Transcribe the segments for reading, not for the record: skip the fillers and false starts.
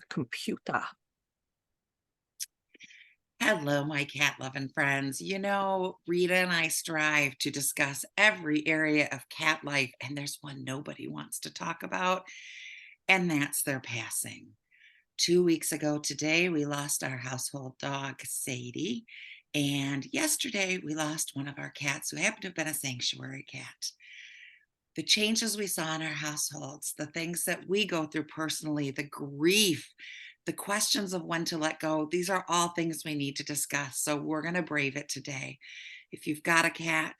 computer. Hello, my cat-loving friends. Rita and I strive to discuss every area of cat life, and there's one nobody wants to talk about, and that's their passing. 2 weeks ago today, we lost our household dog, Sadie, and yesterday we lost one of our cats who happened to have been a sanctuary cat. The changes we saw in our households, the things that we go through personally, the grief, the questions of when to let go, these are all things we need to discuss. So we're going to brave it today. If you've got a cat,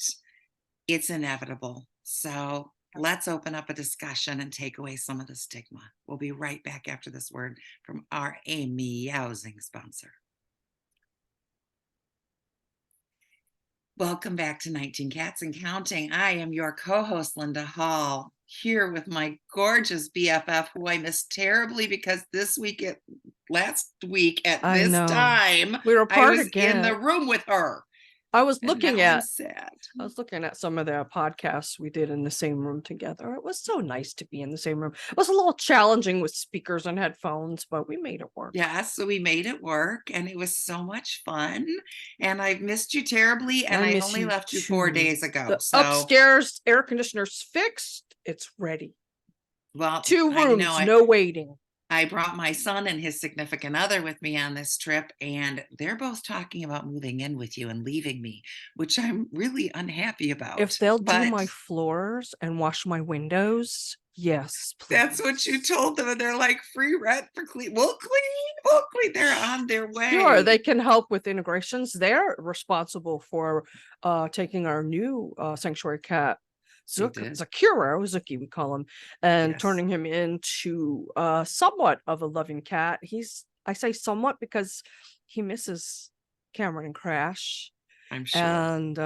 it's inevitable. So let's open up a discussion and take away some of the stigma. We'll be right back after this word from our meowsing sponsor. Welcome back to 19 Cats and Counting. I am your co-host, Linda Hall, here with my gorgeous BFF, who I missed terribly because last week at I this know. time, We were I apart was again. in the room with her. I was And looking now I'm at sad. I was looking at some of the podcasts we did in the same room together. It was so nice to be in the same room. It was a little challenging with speakers and headphones, but we made it work. Yeah, so we made it work, and it was so much fun. And I've missed you terribly, and I only left you 4 days ago. The So upstairs air conditioner's fixed. It's ready. well, 2 rooms, no waiting. I brought my son and his significant other with me on this trip, and they're both talking about moving in with you and leaving me, which I'm really unhappy about. If they'll do my floors and wash my windows, yes, please. That's what you told them, and they're like, free rent for clean. We'll clean. They're on their way. Sure, they can help with integrations. They're responsible for taking our new sanctuary cat, Zuki, we call him, and turning him into somewhat of a loving cat. I say somewhat because he misses Cameron and Crash. I'm sure. And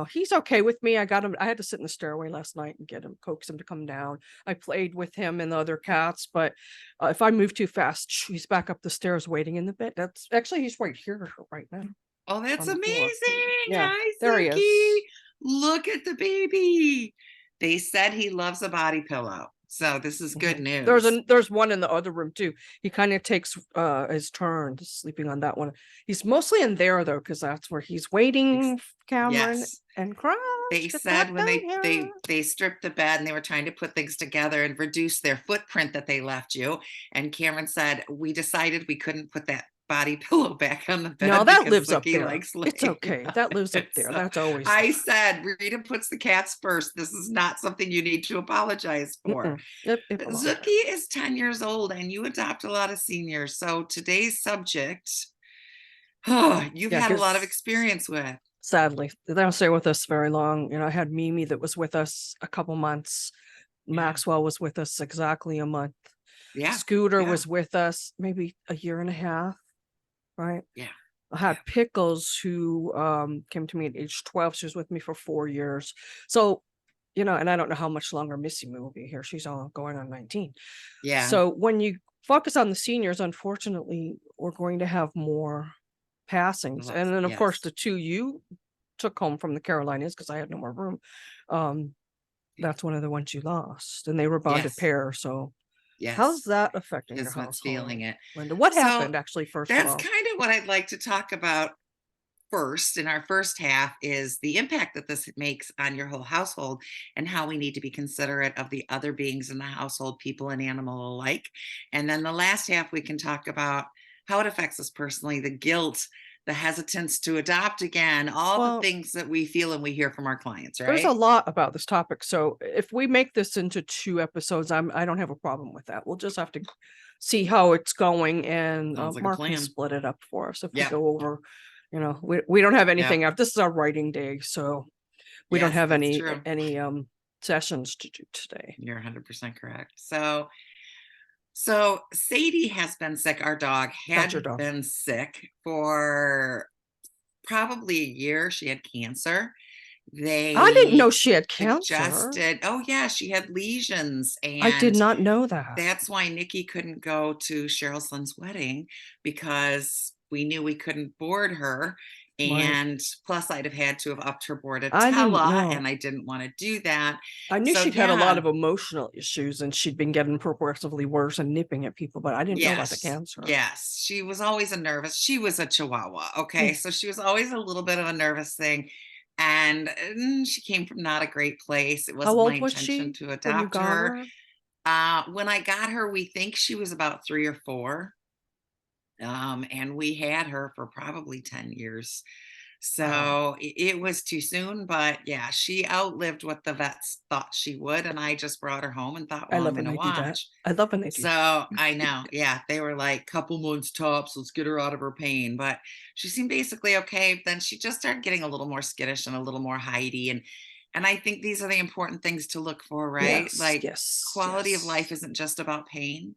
he's okay with me. I had to sit in the stairway last night and coax him to come down. I played with him and the other cats, but if I move too fast, he's back up the stairs waiting in the bed. He's right here right now. Oh, that's amazing. Yeah, Hi, there Zuki. he is. Look at the baby. They said he loves a body pillow. So this is good news. There's one in the other room too. He kind of takes his turn sleeping on that one. He's mostly in there though, because that's where he's waiting Cameron and Crash. They said when they stripped the bed and they were trying to put things together and reduce their footprint that they left you. And Cameron said, we decided we couldn't put that body pillow back on the bed. No, that lives up there. It's okay. That lives up there. That's always. I said, Rita puts the cats first. This is not something you need to apologize for. Zuki is 10 years old, and you adopt a lot of seniors. So today's subject, you've had a lot of experience with. Sadly, they don't stay with us very long. I had Mimi that was with us a couple months. Maxwell was with us exactly a month. Yeah. Scooter was with us maybe a year and a half. Right. Yeah. I had Pickles, who came to me at age 12. She was with me for 4 years. So, and I don't know how much longer Missy will be here. She's going on 19. Yeah. So when you focus on the seniors, unfortunately, we're going to have more passings. And then, of course, the 2 you took home from the Carolinas, because I had no more room. That's one of the ones you lost. And they were bonded pair. So. Yes. How's that affecting your household? Feeling it. Linda, what happened actually first of all? That's kind of what I'd like to talk about first in our first half, is the impact that this makes on your whole household and how we need to be considerate of the other beings in the household, people and animal alike. And then the last half, we can talk about how it affects us personally, the guilt, the hesitance to adopt again, all the things that we feel and we hear from our clients, right? There's a lot about this topic. So if we make this into 2 episodes, I don't have a problem with that. We'll just have to see how it's going, and Mark can split it up for us if we go over, we don't have anything out. This is our writing day, so we don't have any sessions to do today. You're 100% correct. So Sadie has been sick. Our dog had been sick for probably a year. She had cancer. I didn't know she had cancer. Oh yeah, she had lesions, and I did not know that. That's why Nikki couldn't go to Cheryl Slynn's wedding, because we knew we couldn't board her Right. And plus I'd have had to have upped her I didn't bordetella, know. and I didn't want to do that. I knew So she'd had a lot yeah, of emotional issues and she'd been getting progressively worse and nipping at people, but I didn't know about the yes, cancer. yes. She was always a nervous. She was a Chihuahua. Okay. Mm. So she was always a little bit of a nervous thing. And she came from not a great place. It How wasn't my old was intention she to when you adopt got her. her? When I got her, we think she was about 3 or 4. And we had her for probably 10 years. Wow. So it was too soon, but yeah, she outlived what the vets thought she would. And I just brought her home and thought, I well, I'm love going when to they do that. watch. I love when they do that. So I know, yeah, they were like, couple months tops, let's get her out of her pain. But she seemed basically okay. Then she just started getting a little more skittish and a little more hidey. And I think these are the important things to look for, right? Yes, Like yes, quality of life yes. isn't just about pain.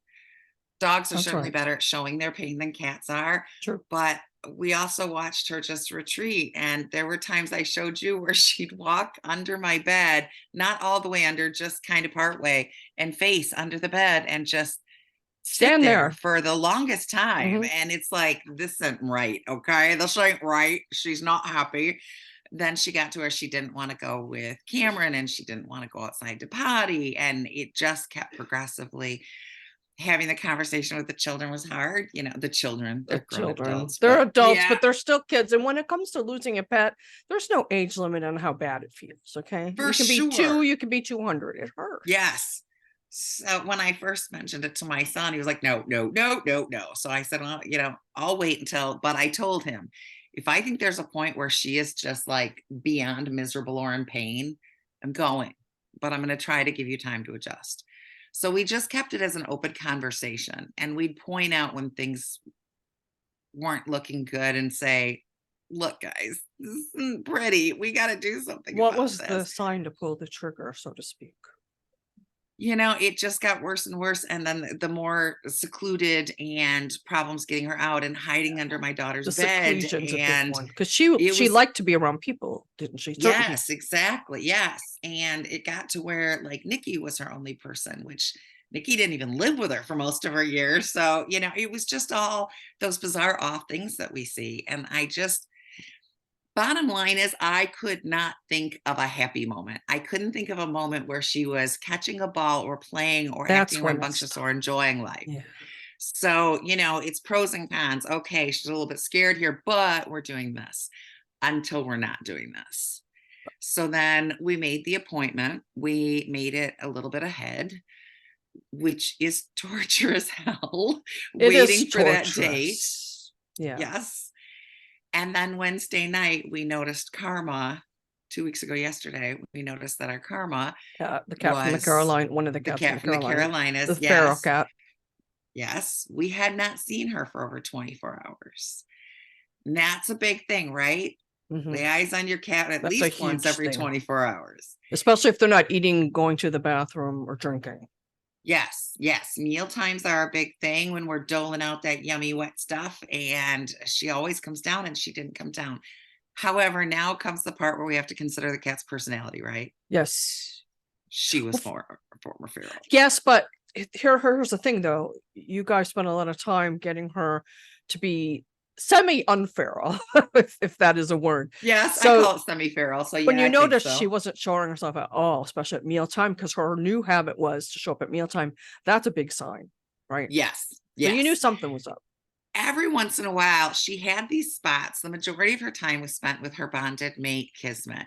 Dogs are That's certainly right. better at showing their pain than cats are, True. but we also watched her just retreat, and there were times I showed you where she'd walk under my bed, not all the way under, just kind of part way, and face under the bed and just sit Stand there there. for the longest time. Hmm. And it's like, this isn't right. Okay. This ain't right. She's not happy. Then she got to where she didn't want to go with Cameron and she didn't want to go outside to potty. And it just kept progressively having the conversation with the children was hard. The children, The they're grown-up children. adults, They're but adults, yeah, but they're still kids. And when it comes to losing a pet, there's no age limit on how bad it feels. Okay. for You can be 2, sure. you can be 200. It hurts. Yes. So when I first mentioned it to my son, he was like, no, no, no, no, no. So I said, well, I'll wait until, but I told him, if I think there's a point where she is just like beyond miserable or in pain, I'm going, but I'm going to try to give you time to adjust. So we just kept it as an open conversation, and we'd point out when things weren't looking good and say, look, guys, this isn't pretty. We got to do something What about was the this. sign to pull the trigger, so to speak? It just got worse and worse. And then the more secluded and problems getting her out and hiding under my daughter's The bed. seclusion's a big And one because she it she was, liked to be around people, didn't she? Certain people. yes, exactly. Yes. And it got to where like Nikki was her only person, which Nikki didn't even live with her for most of her years. So, it was just all those bizarre off things that we see. And bottom line is, I could not think of a happy moment. I couldn't think of a moment where she was catching a ball or playing or acting That's when it's rambunctious or enjoying life. yeah. So, it's pros and cons. Okay, she's a little bit scared here, but we're doing this until we're not doing this. So then we made the appointment. We made it a little bit ahead, which is torture as hell, It is waiting for that date. torturous. Yeah. Yes. And then Wednesday night, we noticed karma. 2 weeks ago yesterday, we noticed that our karma The cat from the was Caroline, one of the the cats from the cat from the Carolinas, the Carolinas. feral Yes. cat. Yes. We had not seen her for over 24 hours. And that's a big thing, right? Hmm. Lay eyes on your cat at That's a least once huge every thing, 24 hours. especially if they're not eating, going to the bathroom, or drinking. Yes, yes. Meal times are a big thing when we're doling out that yummy wet stuff. And she always comes down, and she didn't come down. However, now comes the part where we have to consider the cat's personality, right? Yes. She was Well, former feral. yes, but here's the thing, though. You guys spent a lot of time getting her to be semi-unferal, if that is a word. Yes, I So call it semi-feral. So when yeah, you I think noticed she so. wasn't showing herself at all, especially at mealtime, because her new habit was to show up at mealtime, that's a big sign, right? Yes, So you knew yes. something was up. Every once in a while, she had these spots. The majority of her time was spent with her bonded mate, Kismet.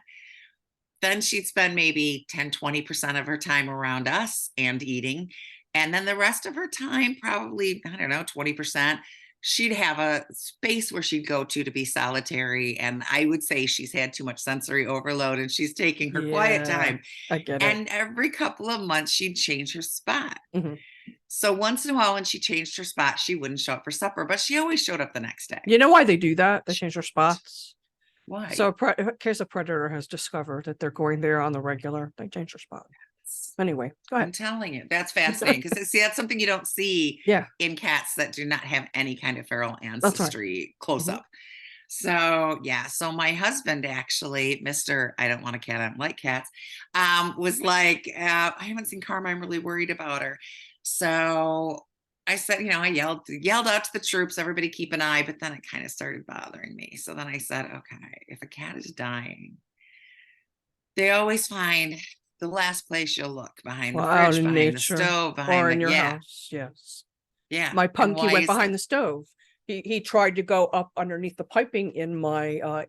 Then she'd spend maybe 10, 20% of her time around us and eating. And then the rest of her time, probably, I don't know, 20%, she'd have a space where she'd go to be solitary. And I would say she's had too much sensory overload and she's taking her quiet Yeah, time. I get it. And every couple of months, she'd change her spot. Mhm. So once in a while, when she changed her spot, she wouldn't show up for supper, but she always showed up the next day. You know why they do that? They change their spots. So Why? in case a predator has discovered that they're going there on the regular, they change their spot. Anyway, go I'm ahead. telling you, that's fascinating because see, that's something you don't see Yeah, in cats that do not have any kind of feral that's right. ancestry close Mhm. up. So yeah, so my husband actually, Mr. I don't want a cat, I don't like cats, was like, I haven't seen Karma, I'm really worried about her. So I said, I yelled out to the troops, everybody keep an eye, but then it kind of started bothering me. So then I said, okay, if a cat is dying, they always find the last place you'll look, behind the Well, out fridge, in behind the nature stove, or behind in the, your yeah, house. Yes. yeah. My And punky why went is behind that? the stove. He tried to go up underneath the piping in my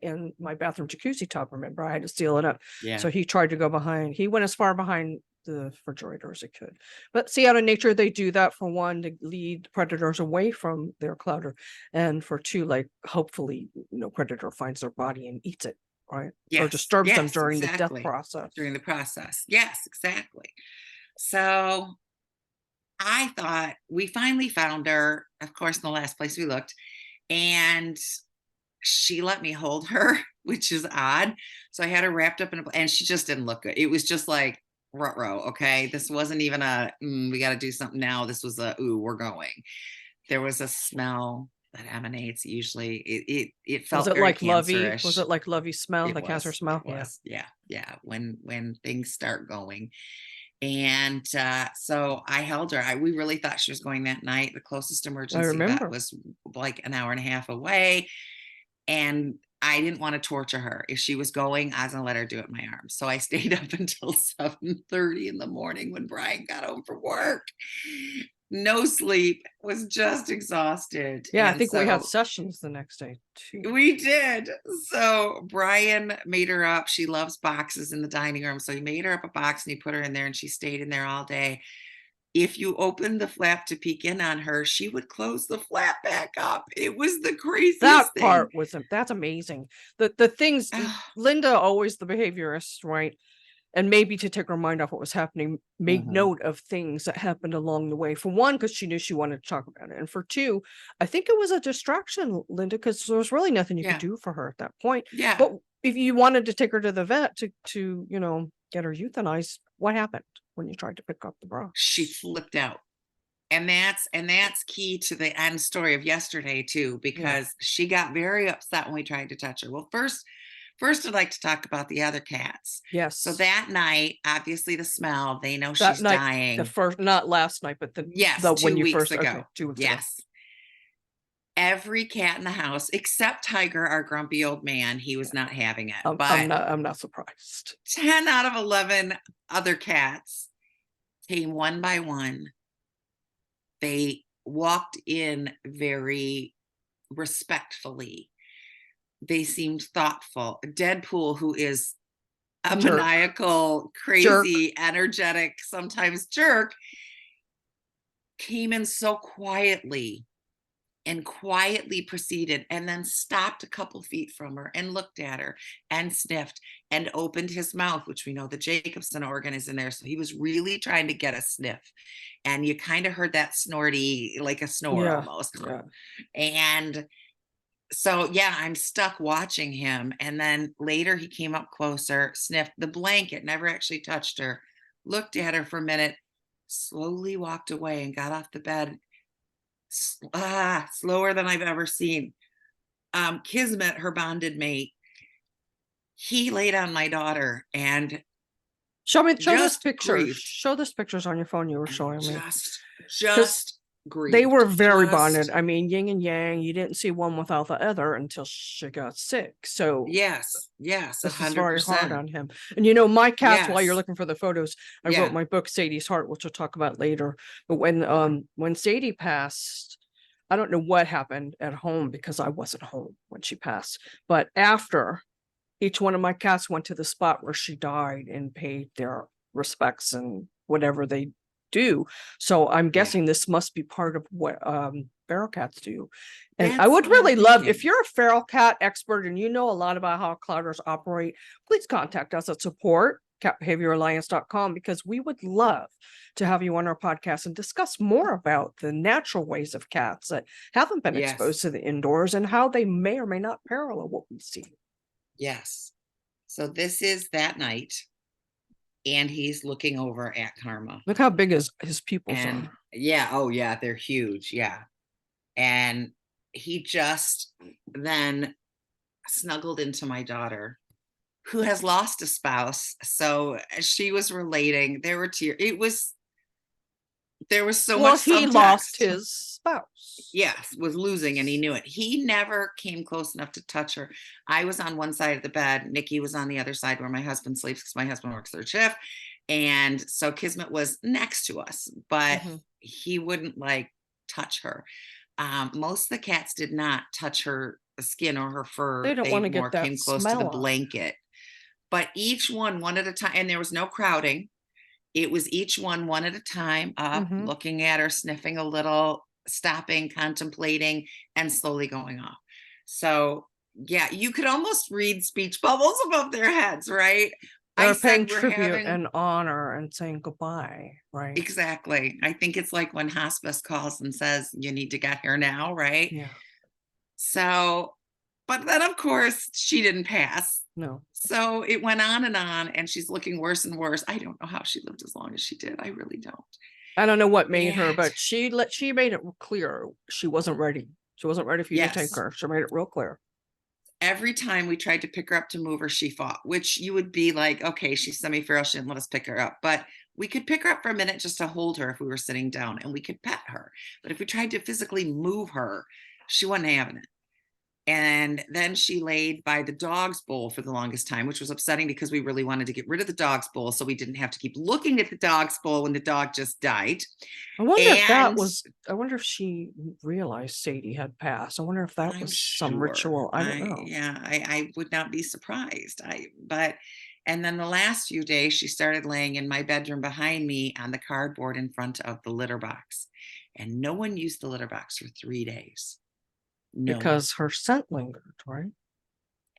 bathroom jacuzzi tub. Remember, I had to seal it up. Yeah. So he tried to go behind. He went as far behind the refrigerator as he could. But see, out in nature, they do that for one to lead predators away from their clutter, and for two, like hopefully no predator finds their body and eats it, right? Or Yes. disturbs them Yes, during the death exactly. process. During the process. Yes, exactly. So I thought we finally found her, of course, in the last place we looked, and she let me hold her, which is odd. So I had her wrapped up in and she just didn't look good. It was just like, ruh-roh, okay. This wasn't even we got to do something now. This was ooh, we're going. There was a smell that emanates. Usually it Was felt it very like Lovey? Was cancerish. it like Lovey smell, the cancer smell? It Yeah. was. Yeah. Yeah. When things start going. And so I held her. We really thought she was going that night. The closest I emergency vet remember. was like an hour and a half away. And I didn't want to torture her. If she was going, I was going to let her do it in my arms. So I stayed up until 7:30 in the morning when Brian got home from work. No sleep, was just exhausted. Yeah, I And think we had so sessions the next day too. we did. So Brian made her up. She loves boxes in the dining room. So he made her up a box and he put her in there and she stayed in there all day. If you opened the flap to peek in on her, she would close the flap back up. It was the craziest That thing. part was that's amazing. The things Linda, always the behaviorist, right? And maybe to take her mind off what was happening, made note of things that happened along the way. For one, because she knew she wanted to talk about it. And for two, I think it was a distraction, Linda, because there was really nothing you could do for her at that point. Yeah. But if you wanted to take her to the vet to get her euthanized, what happened when you tried to pick up the bra? She flipped out. And that's key to the end story of yesterday too, because she got very upset when we tried to touch her. Well, first I'd like to talk about the other cats. Yes. So that night, obviously the smell, they know that she's night, dying. the first, not last night, but yes, when 2 you weeks first, ago. okay, 2 weeks ago. Yes. Every cat in the house, except Tiger, our grumpy old man, he was not having it. But I'm not surprised. 10 out of 11 other cats came one by one. They walked in very respectfully. They seemed thoughtful. Deadpool, who is a maniacal, crazy, energetic, sometimes jerk, came in so quietly and quietly proceeded and then stopped a couple feet from her and looked at her and sniffed and opened his mouth, which we know the Jacobson organ is in there. So he was really trying to get a sniff. And you kind of heard that snorty, like a snore almost. Yeah. And so, yeah, I'm stuck watching him. And then later he came up closer, sniffed the blanket, never actually touched her, looked at her for a minute, slowly walked away and got off the bed. Slower than I've ever seen. Kismet, her bonded mate, he laid on my daughter and show this picture. Grieved. Show this pictures on your phone you were showing me. Just grieved. They were very bonded. I mean, yin and yang. You didn't see one without the other until she got sick. So yes, 100%. This is very hard on him. And my cats, while you're looking for the photos, I wrote my book, Sadie's Heart, which we'll talk about later. But when Sadie passed, I don't know what happened at home because I wasn't home when she passed. But after, each one of my cats went to the spot where she died and paid their respects and whatever they do. So I'm guessing this must be part of what feral cats do. And I would really love, if you're a feral cat expert and you know a lot about how clutters operate, please contact us at support@catbehavioralliance.com, because we would love to have you on our podcast and discuss more about the natural ways of cats that haven't been exposed to the indoors and how they may or may not parallel what we see. Yes. So this is that night. And he's looking over at Karma. Look how big his pupils are. Yeah. Oh, yeah. They're huge. Yeah. And he just then snuggled into my daughter, who has lost a spouse. So she was relating. There were tears. There was so Well, much he subtext. lost his spouse. Yes, was losing, and he knew it. He never came close enough to touch her. I was on one side of the bed, Nikki was on the other side where my husband sleeps because my husband works third shift. And so Kismet was next to us, but he wouldn't like touch her. Hmm. Most of the cats did not touch her skin or her fur. They more They came don't close want to to the get that blanket. smell on. But each one at a time, and there was no crowding. It was each one at a time, up, Hmm. looking at her, sniffing a little, stopping, contemplating, and slowly going off. So, yeah, you could almost read speech bubbles above their heads, right? I They're paying said, we're tribute having, and honor and saying goodbye, right? exactly. I think it's like when hospice calls and says, you need to get here now, right? Yeah. So, but then of course she didn't pass. No. So it went on, and she's looking worse and worse. I don't know how she lived as long as she did. I really don't. I don't know what made her, And but she made it clear she wasn't ready. She wasn't ready for you to take yes, her. She made it real clear. every time we tried to pick her up to move her, she fought, which you would be like, okay, she's semi-feral. She didn't let us pick her up. But we could pick her up for a minute just to hold her if we were sitting down, and we could pet her. But if we tried to physically move her, she wasn't having it. And then she laid by the dog's bowl for the longest time, which was upsetting because we really wanted to get rid of the dog's bowl so we didn't have to keep looking at the dog's bowl when the dog just died. I wonder if that And was, I wonder if she realized Sadie had passed. I wonder if that I'm was some sure, ritual. I don't know. I would not be surprised. And then the last few days, she started laying in my bedroom behind me on the cardboard in front of the litter box. And no one used the litter box for 3 days. No one. Because her scent lingered, right?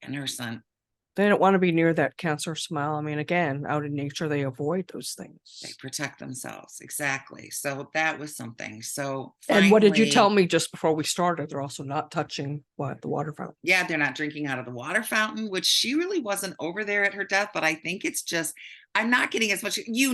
And her son, They don't want to be near that cancer smell. I mean, again, out in nature, they avoid those they things. protect themselves. Exactly. So that was something. So And what did you tell finally, me just before we started? They're also not touching the water fountain. yeah, they're not drinking out of the water fountain, which she really wasn't over there at her death. But I think it's just, I'm not getting as much. You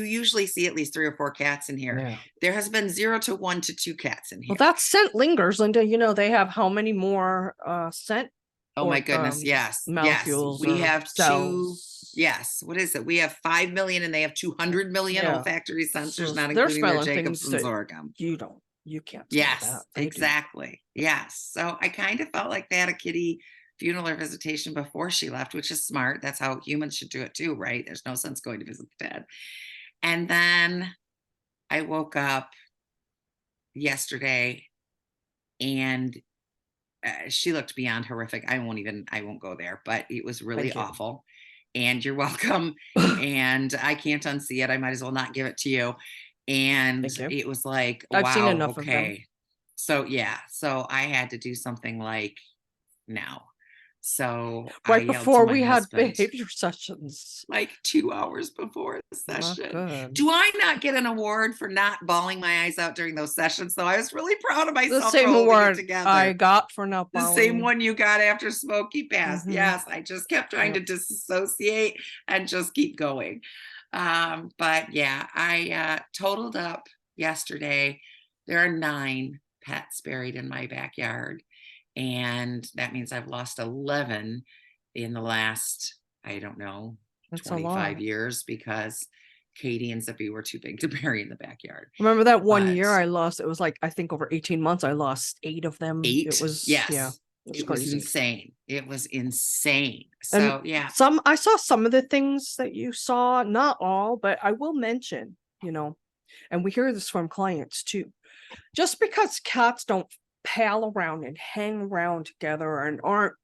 usually see at least 3 or 4 cats in here. Yeah. There has been 0 to 1 to 2 cats in here. Well, that scent lingers, Linda. You know, they have how many more scent Oh my goodness. Yes. molecules We or have cells. yes. What is it? We have 5 million and they have 200 million Yeah. olfactory sensors, So not they're including their smelling things Jacobson that sorghum. you can't smell that. Yes, They do. exactly. Yes. So I kind of felt like they had a kitty funeral or visitation before she left, which is smart. That's how humans should do it too, right? There's no sense going to visit the dead. And then I woke up yesterday and she looked beyond horrific. I won't go there, but it was really Thank you. awful. And you're welcome. And I can't unsee it. I might as well not give it to you. And Thank you. it was like, I've seen wow, enough of them. okay. So yeah, so I had to do something like now. So I Right yelled to before my we had husband, behavior sessions. like 2 hours before the Not session. good. Do I not get an award for not bawling my eyes out during those sessions? Though I was really proud of The myself for same holding it award together. I got for not The bowing. same one you got after Smokey passed. Mhm. Yes, I just kept trying to disassociate and just keep going. But yeah, I totaled up yesterday. There are 9 pets buried in my backyard. And that means I've lost 11 in the last, I don't know, That's a 25 lot. years because Katie and Zippy were too big to bury in the backyard. Remember that one But year I lost, it was like, I think over 18 months, I lost 8 of them. 8? It was, Yes. yeah, It was crazy. insane. It was insane. And So yeah. I saw some of the things that you saw, not all, but I will mention, you know, and we hear this from clients too. Just because cats don't pal around and hang around together and aren't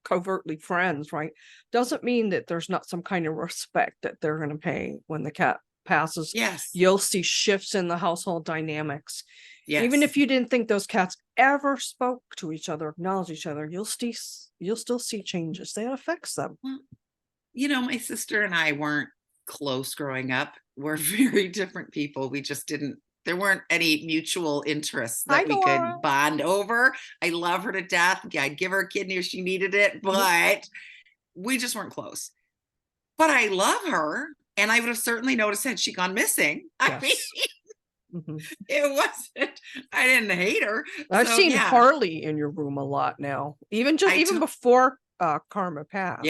covertly friends, right, doesn't mean that there's not some kind of respect that they're going to pay when the cat passes. Yes. You'll see shifts in the household dynamics. Yes. Even if you didn't think those cats ever spoke to each other, acknowledge each other, you'll still see changes. That affects them. Well, you know, my sister and I weren't close growing up. We're very different people. We just didn't, there weren't any mutual interests that we could bond over. I love her to death. I'd give her a kidney if she needed it, but we just weren't close. But I love her, and I would have certainly noticed had she gone missing. I mean, it wasn't, I didn't hate her. I've seen Harley in your room a lot now, even before Karma passed.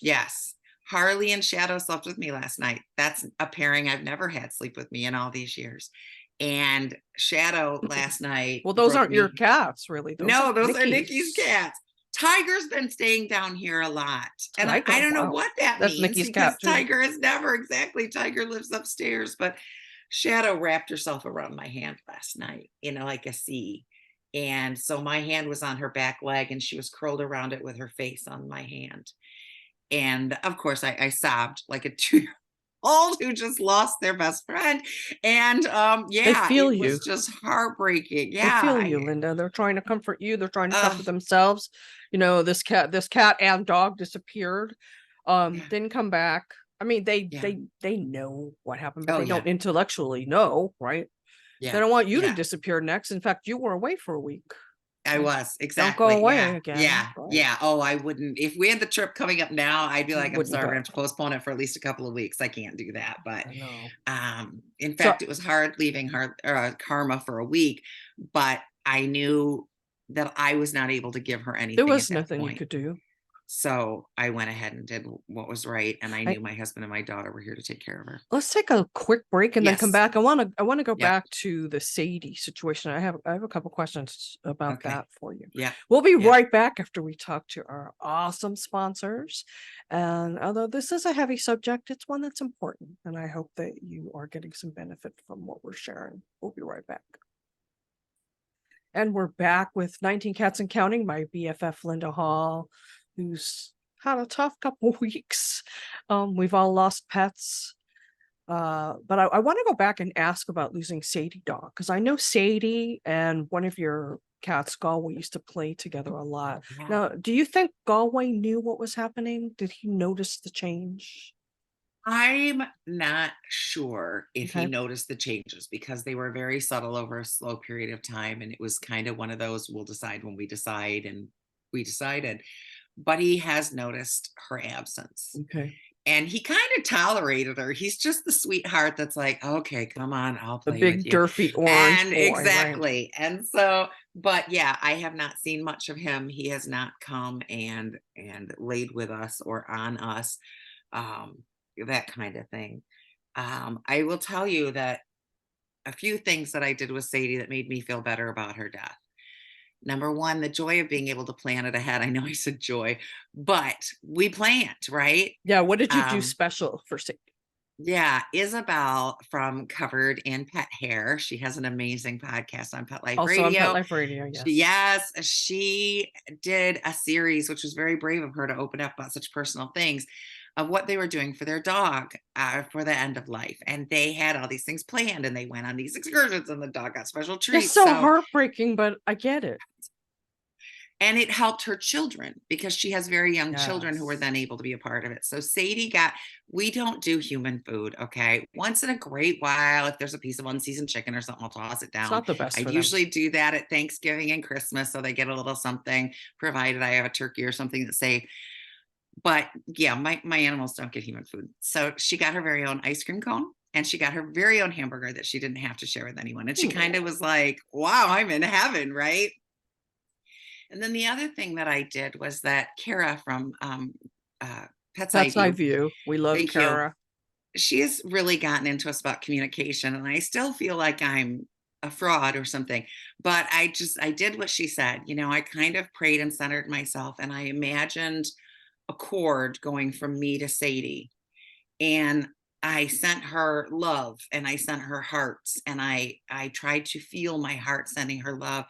Yes. Harley and Shadow slept with me last night. That's a pairing I've never had sleep with me in all these years. And Shadow last night Well, those broke aren't your me. cats, really. Those No, are those are Nikki's Nikki's. cats. Tiger's been staying down here a lot. And I Tiger, don't know wow. what that That's means Nikki's cat because too. Tiger is never exactly. Tiger lives upstairs, but Shadow wrapped herself around my hand last night, like a C. And so my hand was on her back leg and she was curled around it with her face on my hand. And of course, I sobbed like a 2-year-old who just lost their best friend. And They yeah, feel it you. was just heartbreaking. They Yeah. feel you, Linda. They're trying to comfort you. They're trying to Uh, comfort themselves. This cat and dog disappeared. yeah, Didn't come back. I mean, yeah. they know what happened, but Oh, they yeah. don't intellectually know, right? They Yeah. don't want you to Yeah. disappear next. In fact, you were away for a week. I So was don't go exactly. Yeah. away again, Yeah. right? Yeah. Oh, I wouldn't. If we had the trip coming up now, I'd be You like, I'm wouldn't sorry, we're gonna go. have to postpone it for at least a couple of weeks. I can't do that. But I know. in So fact, it was hard leaving Karma for a week, but I knew that I was not able to give her there anything at was that nothing you point. could do. So I went ahead and did what was right. And I I, knew my husband and my daughter were here to take care of her. let's take a quick break and then come Yes. back. I want to go Yep. back to the Sadie situation. I have a couple questions about Okay. that for you. Yeah. We'll be Yeah. right back after we talk to our awesome sponsors. And although this is a heavy subject, it's one that's important. And I hope that you are getting some benefit from what we're sharing. We'll be right back. And we're back with 19 Cats and Counting, my BFF Linda Hall, who's had a tough couple weeks. We've all lost pets. But I want to go back and ask about losing Sadie dog, because I know Sadie and one of your cats, Galway, used to play together a lot. Yeah. Now, do you think Galway knew what was happening? Did he notice the change? I'm not sure if he Okay. noticed the changes because they were very subtle over a slow period of time. And it was kind of one of those, we'll decide when we decide, and we decided. But he has noticed her absence. Okay. And he kind of tolerated her. He's just the sweetheart that's like, okay, come on, I'll The play with big you. Durfee orange And boy, right? exactly. And so, but yeah, I have not seen much of him. He has not come and laid with us or on us. That kind of thing. I will tell you that a few things that I did with Sadie that made me feel better about her death. Number one, the joy of being able to plan it ahead. I know I said joy, but we planned, right? Yeah. What did you do special for Sadie? Yeah, Isabel from Covered in Pet Hair. She has an amazing podcast on Pet Life Also on Pet Radio. Life Radio, yes. Yes, she did a series, which was very brave of her to open up about such personal things of what they were doing for their dog for the end of life. And they had all these things planned and they went on these excursions and the dog got special treats. It's so heartbreaking, but I get it. And it helped her children because she has very young children who were Yes. then able to be a part of it. So Sadie we don't do human food. Okay. Once in a great while, if there's a piece of unseasoned chicken or something, I'll toss it It's down. not the best I for them. usually do that at Thanksgiving and Christmas. So they get a little something, provided I have a turkey or something that's safe. But yeah, my animals don't get human food. So she got her very own ice cream cone and she got her very own hamburger that she didn't have to share with anyone. And she kind of was like, wow, I'm in heaven, right? And then the other thing that I did was that Kara from Pet's Eye View. We love thank Kara. you. She has really gotten into us about communication, and I still feel like I'm a fraud or something. But I did what she said. I kind of prayed and centered myself, and I imagined a cord going from me to Sadie, and I sent her love, and I sent her hearts, and I tried to feel my heart sending her love.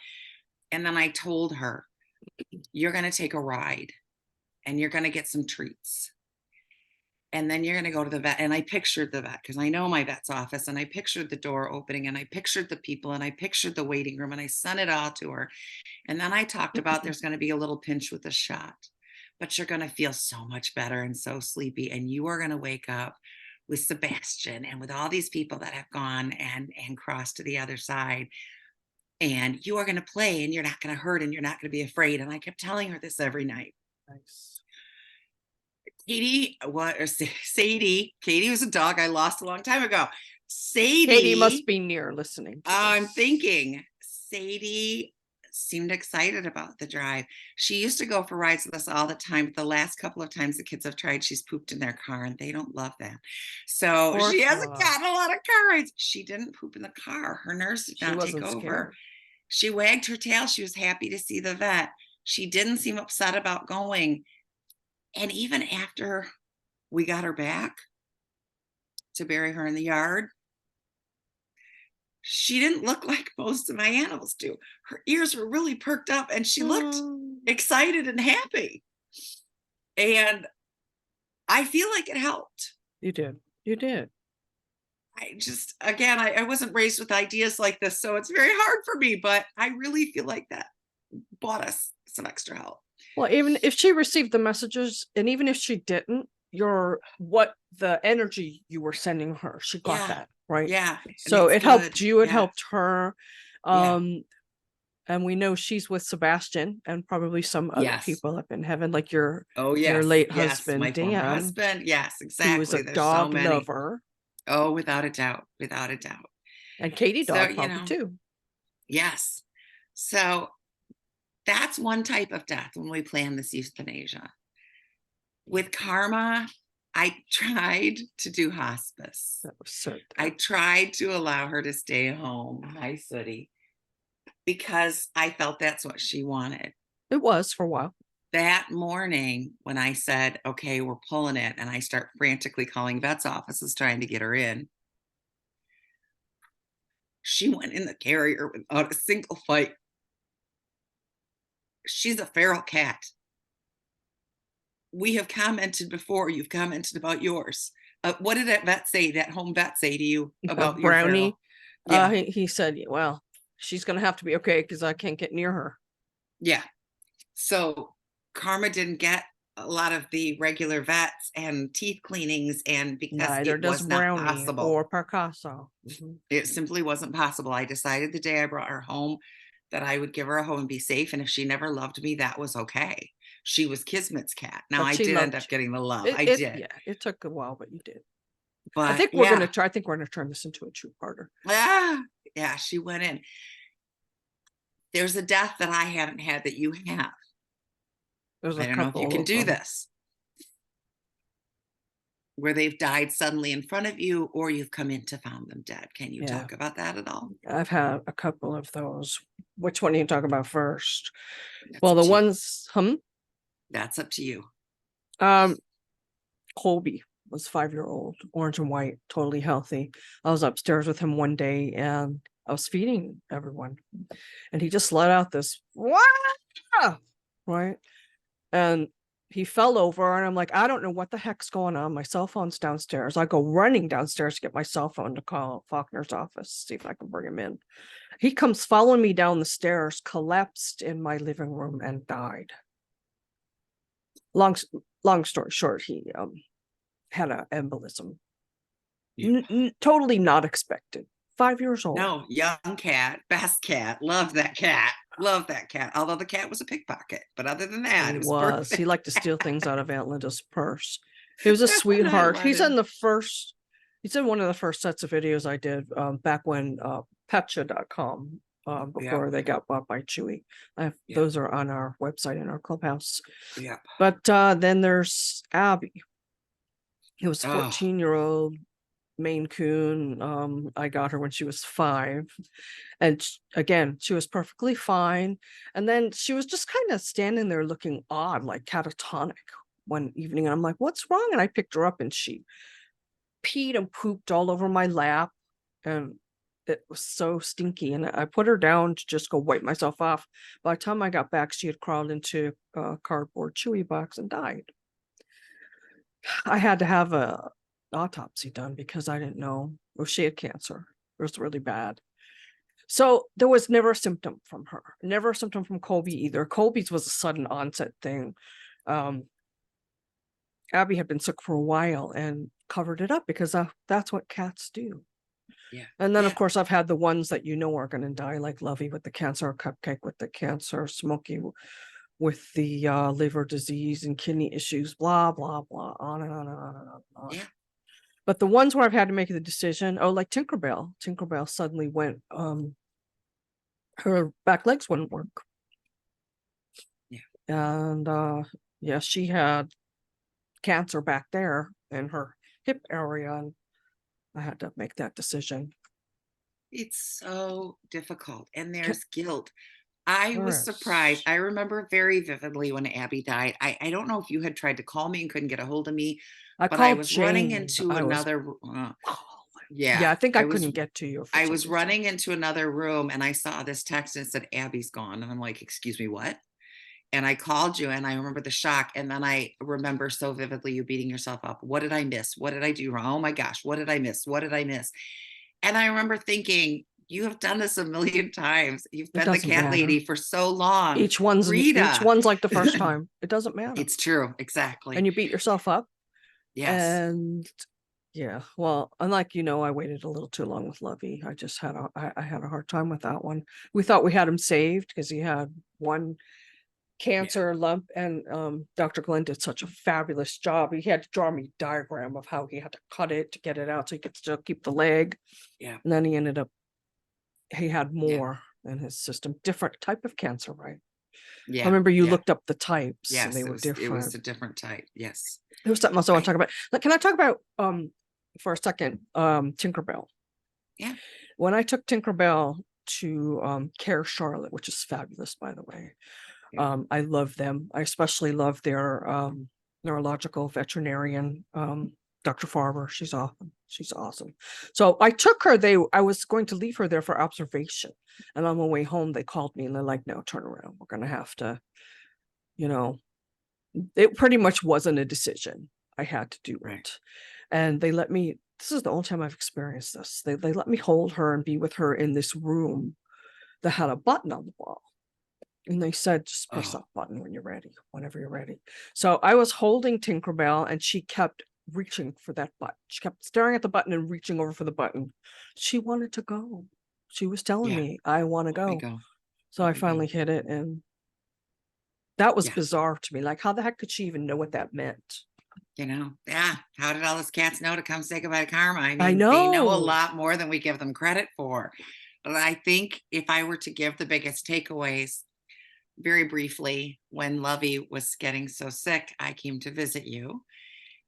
And then I told her, you're going to take a ride and you're going to get some treats. And then you're going to go to the vet. And I pictured the vet because I know my vet's office, and I pictured the door opening, and I pictured the people, and I pictured the waiting room, and I sent it all to her. And then I talked about there's going to be a little pinch with a shot, but you're going to feel so much better and so sleepy. And you are going to wake up with Sebastian and with all these people that have gone and crossed to the other side. And you are going to play, and you're not going to hurt, and you're not going to be afraid. And I kept telling her this every night. Nice. Sadie was a dog I lost a long time ago. Sadie Katie must be near listening. I'm thinking Sadie seemed excited about the drive. She used to go for rides with us all the time, but the last couple of times the kids have tried, she's pooped in their car, and they don't love that. So Poor she hasn't thought. gotten a lot of car rides. She didn't poop in the car. Her nurse did She not take wasn't over. scared. She wagged her tail. She was happy to see the vet. She didn't seem upset about going. And even after we got her back to bury her in the yard, she didn't look like most of my animals do. Her ears were really perked up and she looked excited and happy. And I feel like it helped. You did. You did. I just, again, I wasn't raised with ideas like this, so it's very hard for me, but I really feel like that bought us some extra help. Well, even if she received the messages, and even if she didn't, the energy you were sending her, she got that, right? Yeah. So it helped you, it Yeah. helped her. And we know she's with Sebastian and probably some other people up in heaven, like your late husband, my Dan. former husband. Yes, exactly. He was a There's dog so many. lover. Oh, without a doubt. Without a doubt. And Katie dog probably too. Yes. So that's one type of death when we plan this euthanasia. With Karma, I tried to do hospice. That was so I tried to allow her to stay home. Hi, Sooty. Because I felt that's what she wanted. It was for a while. That morning when I said, okay, we're pulling it, and I start frantically calling vets offices trying to get her in, she went in the carrier without a single fight. She's a feral cat. We have commented before, you've commented about yours. What did that vet say, that home vet say to you about your Brownie? Yeah. He said, well, she's going to have to be okay because I can't get near her. Yeah. So Karma didn't get a lot of the regular vets and teeth cleanings, and because neither does Brownie or Picasso. It simply wasn't possible. I decided the day I brought her home that I would give her a home and be safe. And if she never loved me, that was okay. She was Kismet's cat. Now, I did end up getting the love. I did. Yeah, it took a while, but you did. But I think we're going to try. I think we're going to turn this into a two-parter. Yeah, she went in. There's a death that I haven't had that you have. I don't know if you can do this, where they've died suddenly in front of you, or you've come in to found them dead. Can you talk about that at all? I've had a couple of those. Which one do you talk about first? Well, the ones, That's up to you. Colby was 5-year-old, orange and white, totally healthy. I was upstairs with him one day and I was feeding everyone, and he just let out this right, and he fell over, and I'm like, I don't know what the heck's going on. My cell phone's downstairs. I go running downstairs to get my cell phone to call Faulkner's office, see if I can bring him in. He comes following me down the stairs, collapsed in my living room and died. Long story short, he had an embolism. Totally not expected. 5 years old. No, young cat, best cat. Love that cat. Love that cat. Although the cat was a pickpocket, but other than that, he it was. Perfect. He liked to steal things out of Aunt Linda's purse. He was a sweetheart. He's in one of the first sets of videos I did back when Petcha.com before they got bought by Chewy. Those are on our website in our clubhouse. Yeah. But then there's Abby. He was 14-year-old Maine Coon. I got her when she was 5, and again, she was perfectly fine. And then she was just kind of standing there looking odd, like catatonic one evening. And I'm like, what's wrong? And I picked her up and she peed and pooped all over my lap, and it was so stinky. And I put her down to just go wipe myself off. By the time I got back, she had crawled into a cardboard Chewy box and died. I had to have a autopsy done because I didn't know if she had cancer. It was really bad. So there was never a symptom from her, never a symptom from Colby either. Colby's was a sudden onset thing. Abby had been sick for a while and covered it up because that's what cats do. Yeah. And then of course I've had the ones that are going to die, like Lovey with the cancer, Cupcake with the cancer, Smokey with the liver disease and kidney issues, blah blah blah, on and on and on and on. Yeah. But the ones where I've had to make the decision, like Tinkerbell suddenly went her back legs wouldn't work. Yeah. And yeah, she had cancer back there in her hip area, and I had to make that decision. It's so difficult, and Ca- there's guilt. I was surprised. Yes. I remember very vividly when Abby died. I don't know if you had tried to call me and couldn't get a hold of me, I but I called was running Jane, but into I was another yeah, yeah, I think I couldn't get to you for I some was reason. running into another room and I saw this text and it said Abby's gone. And I'm like, excuse me, what? And I called you and I remember the shock. And then I remember so vividly you beating yourself up. What did I miss? What did I do wrong? Oh my gosh, what did I miss? What did I miss? And I remember thinking, you have done this a million times. You've It been the doesn't cat matter. lady for so long. Each Rita. one's like the first time. It doesn't matter. It's true. Exactly. And you beat yourself up. Yes. And yeah, well, unlike, I waited a little too long with Lovey. I just had I had a hard time with that one. We thought we had him saved because he had one cancer lump, and Dr. Glenn did such a fabulous job. He had to draw me a diagram of how he had to cut it to get it out so he could still keep the leg. Yeah. And then he had more in his system, different type of cancer, right? Yeah. I remember you looked up the types, and Yes, they were different. It was a different type. Yes. There was something else I want to talk about. Like, can I talk about for a second, Tinkerbell? Yeah. When I took Tinkerbell to Care Charlotte, which is fabulous, by the way. I love them. I especially love their neurological veterinarian, Dr. Farber. She's awesome. She's awesome. So I took her. I was going to leave her there for observation, and on the way home, they called me and they're like, "No, turn around. We're gonna have to, it pretty much wasn't a decision. I had to do it." And they let me, this is the only time I've experienced this. They let me hold her and be with her in this room that had a button on the wall. And they said, just press that button when you're ready, whenever you're ready. So I was holding Tinkerbell and she kept reaching for that button. She kept staring at the button and reaching over for the button. She wanted to go. She was telling me, I want to go. So I finally hit it, and that was bizarre to me. Like, how the heck could she even know what that meant? How did all those cats know to come say goodbye to Karma? I mean, I know. They know a lot more than we give them credit for. But I think if I were to give the biggest takeaways, very briefly, when Lovey was getting so sick, I came to visit you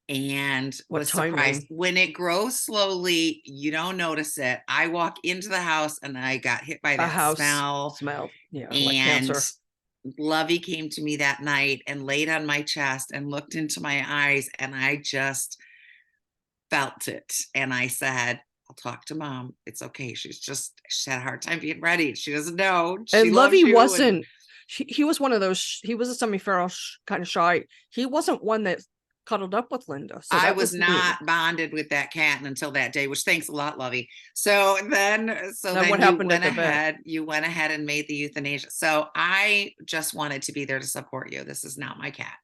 and was surprised. When it grows slowly, you don't notice it. I walk into the house and I got hit by that smell. Yeah, and like cancer. Lovey came to me that night and laid on my chest and looked into my eyes, and I just felt it. And I said, I'll talk to Mom. It's okay. She had a hard time being ready. She doesn't know. And Lovey wasn't. He was one of those. He was a semi-feral kind of shy. He wasn't one that cuddled up with Linda. So I was not bonded with that cat until that day, which thanks a lot, Lovey. So then what happened at the vet? You went ahead and made the euthanasia. So I just wanted to be there to support you. This is not my cat.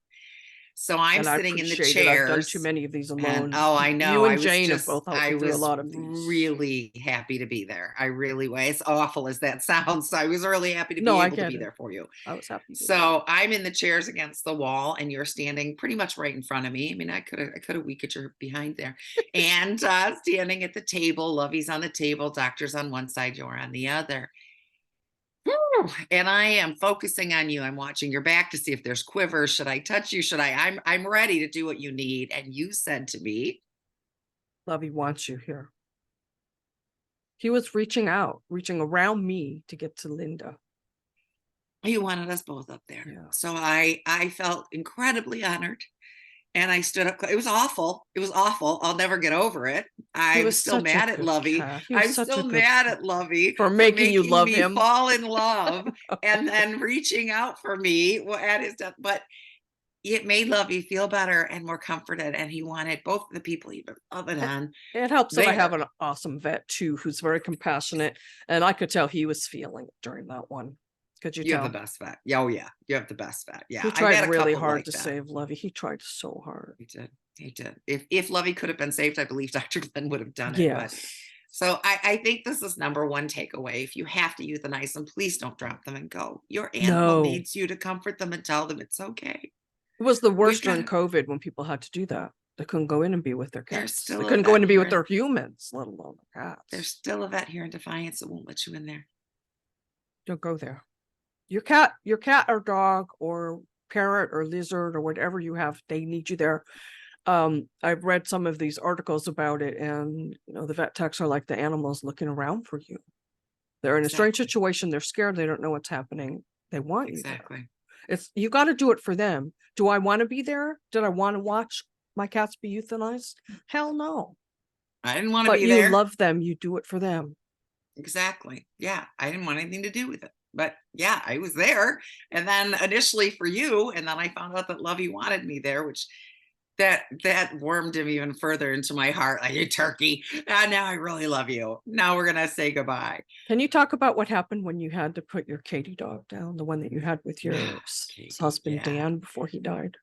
So I'm sitting in the chairs. I've done too many of these alone. I know. You and Jane have both helped me through a lot of these. Really happy to be there. I really was. As awful as that sounds, I was really happy to be able to be there for you. I was happy. So I'm in the chairs against the wall, and you're standing pretty much right in front of me. I mean, I could have weak at your behind there, and standing at the table. Lovey's on the table. Doctor's on one side. You're on the other. And I am focusing on you. I'm watching your back to see if there's quivers. Should I touch you? I'm ready to do what you need. And you said to me, Lovey wants you here. He was reaching around me to get to Linda. You wanted us both up there. Yeah. So I felt incredibly honored. And I stood up. It was awful. I'll never get over it. I was still mad at Lovey. I'm still mad at Lovey for making you love me him, fall in love, and then reaching out for me at his death. But it made Lovey feel better and more comforted, and he wanted both the people he was loving on. It helps that I have an awesome vet too, who's very compassionate, and I could tell he was feeling it during that one. Could you tell? Have the best vet. Oh yeah, you have the best vet. Yeah, he tried really hard to save Lovey. He tried so hard. He did. If Lovey could have been saved, I believe Dr. Glenn would have done it. Yes. But, so I think this is number one takeaway. If you have to euthanize them, please don't drop them and go. Your animal needs you to comfort them and tell them it's okay. It was the worst during COVID when people had to do that. They couldn't go in and be with their cats. They couldn't go in and be with their humans, let alone their cats. There's still a vet here in Defiance that won't let you in there. Don't go there. Your cat or dog or parrot or lizard or whatever you have, they need you there. I've read some of these articles about it, and the vet techs are like the animals looking around for you. They're in a strange situation. They're scared. They don't know what's happening. They want you there. You got to do it for them. Do I want to be there? Did I want to watch my cats be euthanized? Hell no. I didn't want to be there. But you love them. You do it for them. Exactly. Yeah. I didn't want anything to do with it. But yeah, I was there. And then initially for you, and then I found out that Lovey wanted me there, which that warmed him even further into my heart. Like, you turkey. Now I really love you. Now we're gonna say goodbye. Can you talk about what happened when you had to put your Katie dog down, the one that you had with your husband, Dan, before he died?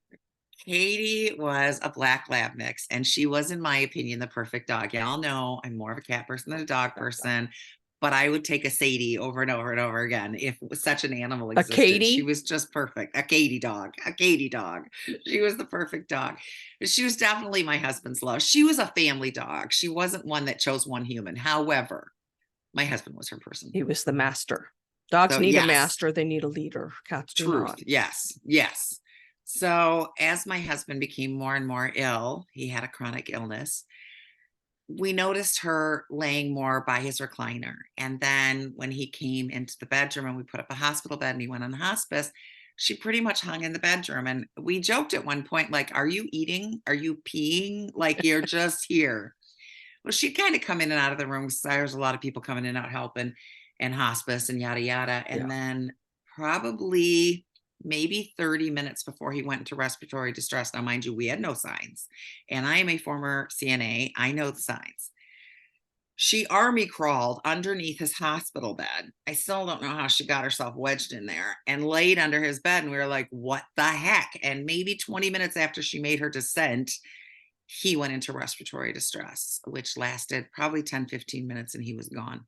Katie was a black lab mix, and she was, in my opinion, the perfect dog. Y'all know I'm more of a cat person than a dog person, but I would take a Sadie over and over and over again if such an animal existed. A Katie? She was just perfect. A Katie dog. A Katie dog. She was the perfect dog. She was definitely my husband's love. She was a family dog. She wasn't one that chose one human. However, my husband was her person. He was the master. Dogs need a master. They need a leader. Cats do not. Yes. Yes. So as my husband became more and more ill, he had a chronic illness, we noticed her laying more by his recliner. And then when he came into the bedroom and we put up a hospital bed and he went on hospice, she pretty much hung in the bedroom. And we joked at one point, like, are you eating? Are you peeing? Like, you're just here. Well, she'd kind of come in and out of the room because there's a lot of people coming in and out helping and hospice and yada, yada. And then probably maybe 30 minutes before he went into respiratory distress. Now, mind you, we had no signs. And I am a former CNA. I know the signs. She army crawled underneath his hospital bed. I still don't know how she got herself wedged in there and laid under his bed. And we were like, what the heck? And maybe 20 minutes after she made her descent, he went into respiratory distress, which lasted probably 10, 15 minutes, and he was gone.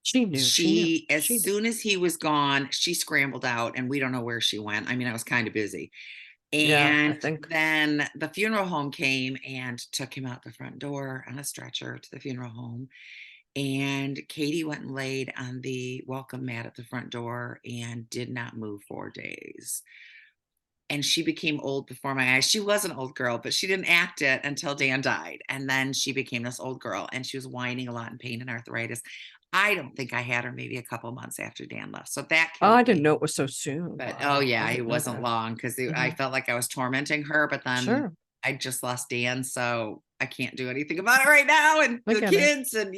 She knew. As soon as he was gone, she scrambled out, and we don't know where she went. I mean, I was kind of busy. And then the funeral home came and took him out the front door on a stretcher to the funeral home. And Katie went and laid on the welcome mat at the front door and did not move for days. And she became old before my eyes. She was an old girl, but she didn't act it until Dan died. And then she became this old girl, and she was whining a lot in pain and arthritis. I don't think I had her maybe a couple months after Dan left. So that I didn't know it was so soon. But it wasn't long because I felt like I was tormenting her. But then I just lost Dan, so I can't do anything about it right now. And the kids, and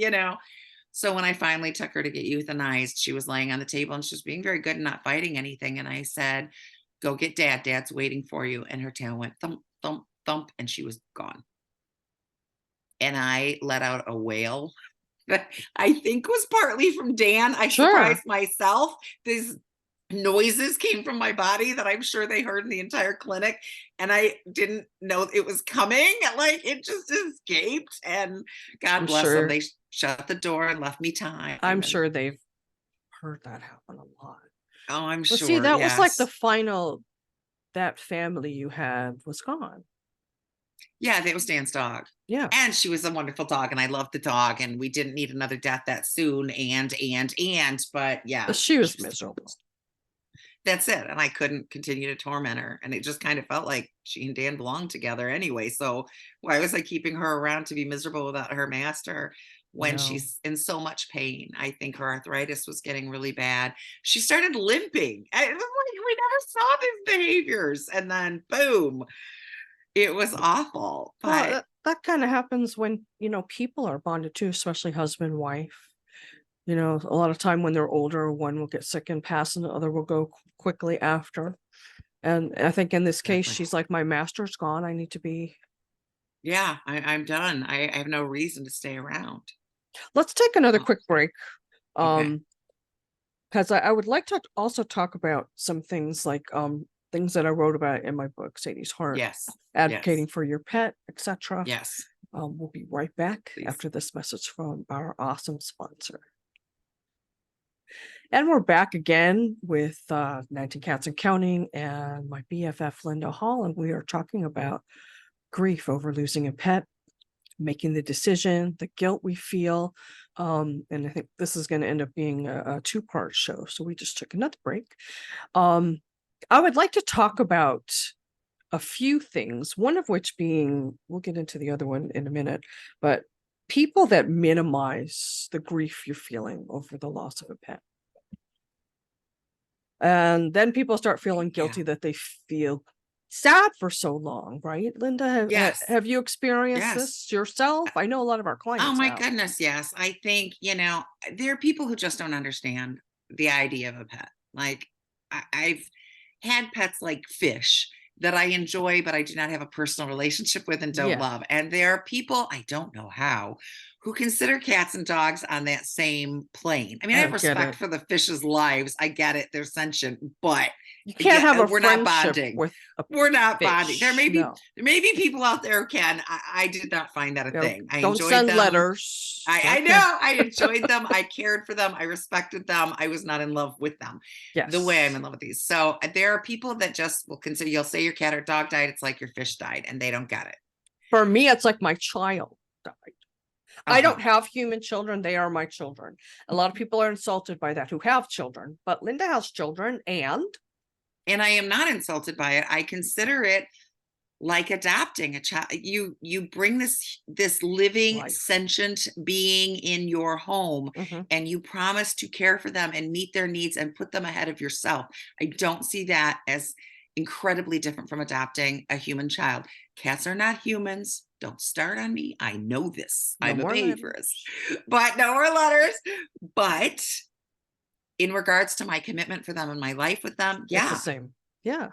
So when I finally took her to get euthanized, she was laying on the table and she was being very good and not fighting anything. And I said, go get Dad. Dad's waiting for you. And her tail went thump, thump, thump, and she was gone. And I let out a wail that I think was partly from Dan. I surprised myself. These noises came from my body that I'm sure they heard in the entire clinic. And I didn't know it was coming. Like, it just escaped. And God bless them. They shut the door and left me time. I'm sure they've heard that happen a lot. Oh, I'm sure. See, that was like the final, that family you had was gone. Yeah, that was Dan's dog. Yeah. And she was a wonderful dog, and I loved the dog, and we didn't need another death that soon. But yeah. But she was miserable. That's it. And I couldn't continue to torment her. And it just kind of felt like she and Dan belonged together anyway. So why was I keeping her around to be miserable without her master when she's in so much pain? I think her arthritis was getting really bad. She started limping. We never saw these behaviors. And then boom, it was awful. But well, that kind of happens when, people are bonded too, especially husband, wife. A lot of time when they're older, one will get sick and pass and the other will go quickly after. And I think in this case, she's like, my master's gone. I need to be. Yeah, I'm done. I have no reason to stay around. Let's take another quick break. Because I would like to also talk about some things like things that I wrote about in my book, Sadie's Heart. Yes. Advocating for your pet, etc. Yes. We'll be right back after this message from our awesome sponsor. And we're back again with 19 Cats and Counting and my BFF, Linda Hall, and we are talking about grief over losing a pet, making the decision, the guilt we feel, And I think this is going to end up being a two-part show. So we just took another break. I would like to talk about a few things, one of which being, we'll get into the other one in a minute, but people that minimize the grief you're feeling over the loss of a pet. And then people start feeling guilty that they feel sad for so long, right? Linda, Yes. have you experienced this yourself? I know a lot of our clients. Oh my goodness, yes. I think, there are people who just don't understand the idea of a pet. Like I've had pets like fish that I enjoy, but I do not have a personal relationship with and don't love. And there are people, I don't know how, who consider cats and dogs on that same plane. I mean, I have respect for the fish's lives. I get it. They're sentient, but you can't have a we're not bonding. We're not bonding. There may be people out there who can. I did not find that a thing. I don't enjoyed send them. letters. I know. I enjoyed them. I cared for them. I respected them. I was not in love with them the way I'm in love with these. So there are people that just will consider, you'll say your cat or dog died. It's like your fish died, and they don't get it. For me, it's like my child died. I don't have human children. They are my children. A lot of people are insulted by that who have children, but Linda has children, and I am not insulted by it. I consider it like adopting a child. You bring this living sentient being in your home, and you promise to care for them and meet their needs and put them ahead of yourself. I don't see that as incredibly different from adopting a human child. Cats are not humans. Don't start on me. I know this. I'm a behaviorist, but no more letters. But in regards to my commitment for them and my life with them, it's the same. Yeah.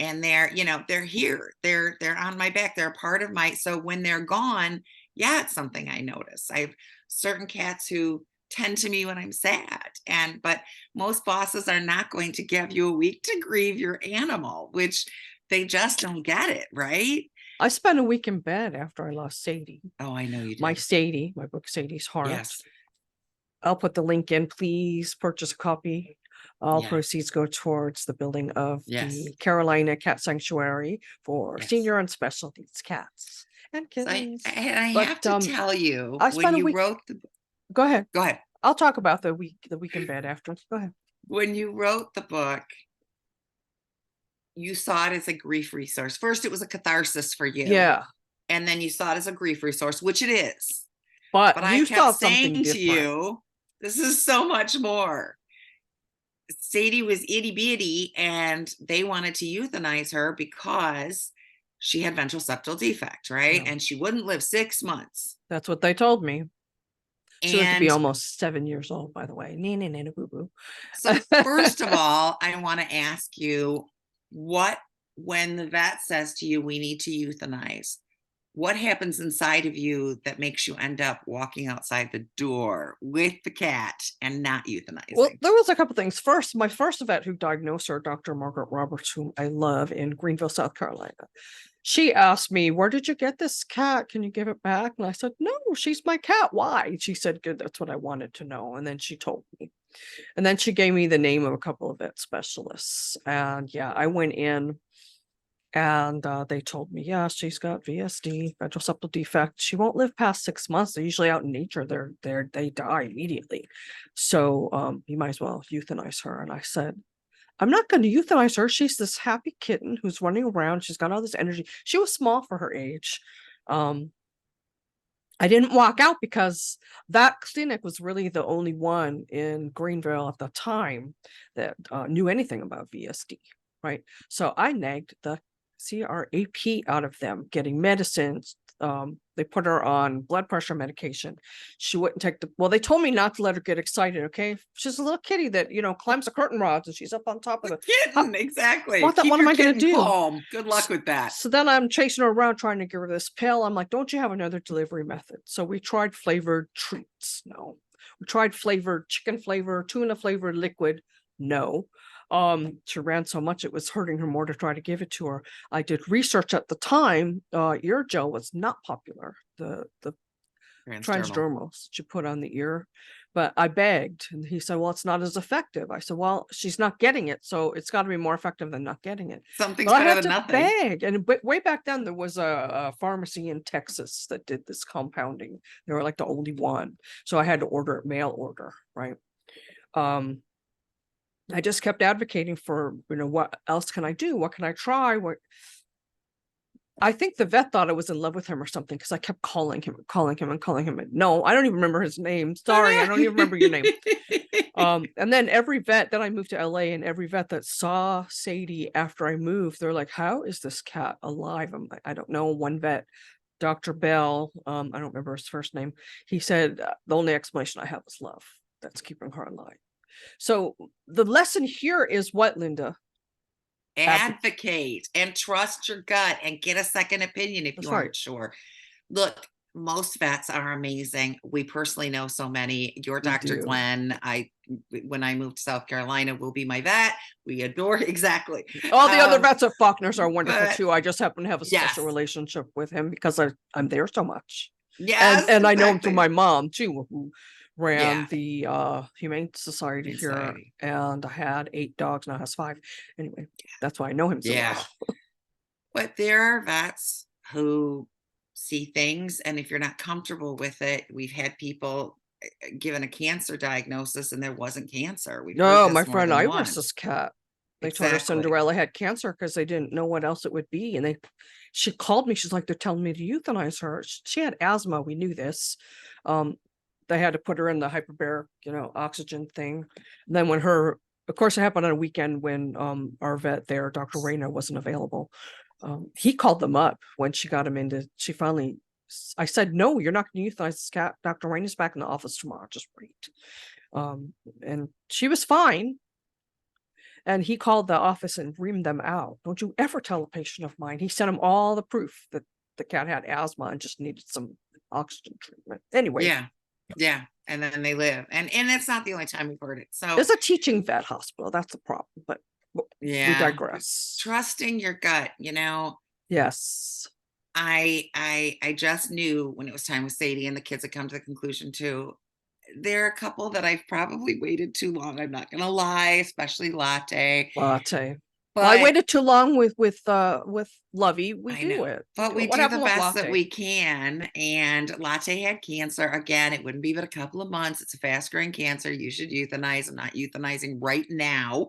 And they're here. They're on my back. They're a part of my, so when they're gone, it's something I notice. I have certain cats who tend to me when I'm sad. But most bosses are not going to give you a week to grieve your animal, which they just don't get it, right? I spent a week in bed after I lost Sadie. Oh, I know you did. My book Sadie's Heart. Yes. I'll put the link in. Please purchase a copy. All proceeds go towards the building of the Carolina Cat Sanctuary for senior and special needs cats and kittens. So I have to tell you, when you wrote the book. Go ahead. Go ahead. I'll talk about the week in bed after. Go ahead. When you wrote the book, you saw it as a grief resource. First, it was a catharsis for you. Yeah. And then you saw it as a grief resource, which it is. But I kept saying to you, this is so much more. Sadie was itty bitty, and they wanted to euthanize her because she had ventral septal defect, right? And she wouldn't live 6 months. That's what they told me. She would be almost 7 years old, by the way. Boo boo. So first of all, I want to ask you, when the vet says to you, we need to euthanize, what happens inside of you that makes you end up walking outside the door with the cat and not euthanizing? Well, there was a couple things. First, my first vet who diagnosed her, Dr. Margaret Roberts, whom I love, in Greenville, South Carolina. She asked me, where did you get this cat? Can you give it back? And I said, no, she's my cat. Why? She said, good, that's what I wanted to know. And then she told me. And then she gave me the name of a couple of vet specialists. And I went in, and they told me, she's got VSD, ventral septal defect. She won't live past 6 months. They're usually out in nature. They die immediately. So you might as well euthanize her. And I said, I'm not going to euthanize her. She's this happy kitten who's running around. She's got all this energy. She was small for her age. I didn't walk out because that clinic was really the only one in Greenville at the time that knew anything about VSD, right? So I nagged the CRAP out of them, getting medicines. They put her on blood pressure medication. She wouldn't take they told me not to let her get excited. Okay. She's a little kitty that, climbs the curtain rods and she's up on top of the kitten. Exactly. What am I going to do? Calm. Good luck with that. So then I'm chasing her around trying to give her this pill. I'm like, don't you have another delivery method? So we tried flavored treats. No. We tried flavored chicken flavor, tuna flavored liquid. No. She ran so much it was hurting her more to try to give it to her. I did research at the time. Ear gel was not popular. The transdermals that you put on the ear But I begged, and he said, well, it's not as effective. I said, well, she's not getting it, so it's got to be more effective than not getting it. Something's But I better had than to nothing. beg. And way back then, there was a pharmacy in Texas that did this compounding. They were like the only one. So I had to order it mail order, right? I just kept advocating for, what else can I do? What can I try? I think the vet thought I was in love with him or something, because I kept calling him and calling him and calling him. And no, I don't even remember his name. Sorry, I don't even remember your name. And then every vet, then I moved to LA, and every vet that saw Sadie after I moved, they're like, how is this cat alive? I'm like, I don't know. One vet, Dr. Bell, I don't remember his first name. He said, the only explanation I have is love. That's keeping her alive. So the lesson here is what, Linda? Advocate and trust your gut and get a second opinion if you aren't sure. Look, most vets are amazing. We personally know so many. Your Dr. Glenn, when I moved to South Carolina, will be my vet. We adore exactly. All the other vets at Faulkner's are wonderful too. I just happen to have a special Yes. relationship with him because I'm there so much. Yes, and I know him through my mom too, who ran the Humane Society here, and I had 8 dogs, now has 5. Anyway, that's why I know him so well. But there are vets who see things, and if you're not comfortable with it, we've had people given a cancer diagnosis and there wasn't cancer. No, my friend Iris's cat, they told her Cinderella had cancer because they didn't know what else it would be, and she called me. She's like, they're telling me to euthanize her. She had asthma. We knew this. They had to put her in the hyperbaric, oxygen thing. And then of course, it happened on a weekend when our vet there, Dr. Rayner, wasn't available. He called them up when she got him I said, no, you're not going to euthanize this cat. Dr. Rayner's back in the office tomorrow. Just wait. And she was fine. And he called the office and reamed them out. Don't you ever tell a patient of mine. He sent him all the proof that the cat had asthma and just needed some oxygen treatment. Anyway. Yeah. And then they live. And it's not the only time we've heard it. So it's a teaching vet hospital. That's the problem. But we digress. Trusting your gut, Yes. I just knew when it was time with Sadie, and the kids had come to the conclusion too. There are a couple that I've probably waited too long. I'm not gonna lie, especially Latte. But I waited too long with Lovey. We do it. But we do the best that we can. And Latte had cancer. Again, it wouldn't be but a couple of months. It's a fast growing cancer. You should euthanize. I'm not euthanizing right now.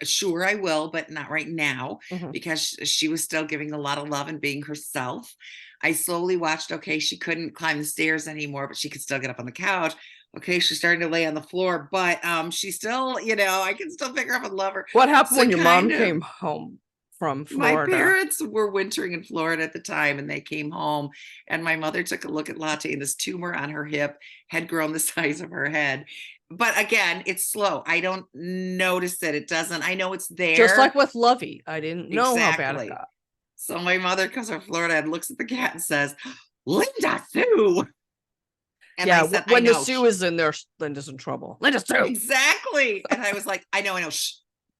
Sure, I will, but not right now, because she was still giving a lot of love and being herself. I slowly watched, okay, she couldn't climb the stairs anymore, but she could still get up on the couch. Okay, she's starting to lay on the floor, but she's still, I can still pick her up and love her. What happened when your mom came home from Florida? My parents were wintering in Florida at the time, and they came home, and my mother took a look at Latte, and this tumor on her hip had grown the size of her head. But again, it's slow. I don't notice it. It doesn't. I know it's there. Just like with Lovey. I didn't know how bad it got. So my mother comes from Florida and looks at the cat and says, Linda Sue. And said, when the Sue is in there, Linda's in trouble. Linda Sue. Exactly. And I was like, I know. Shh.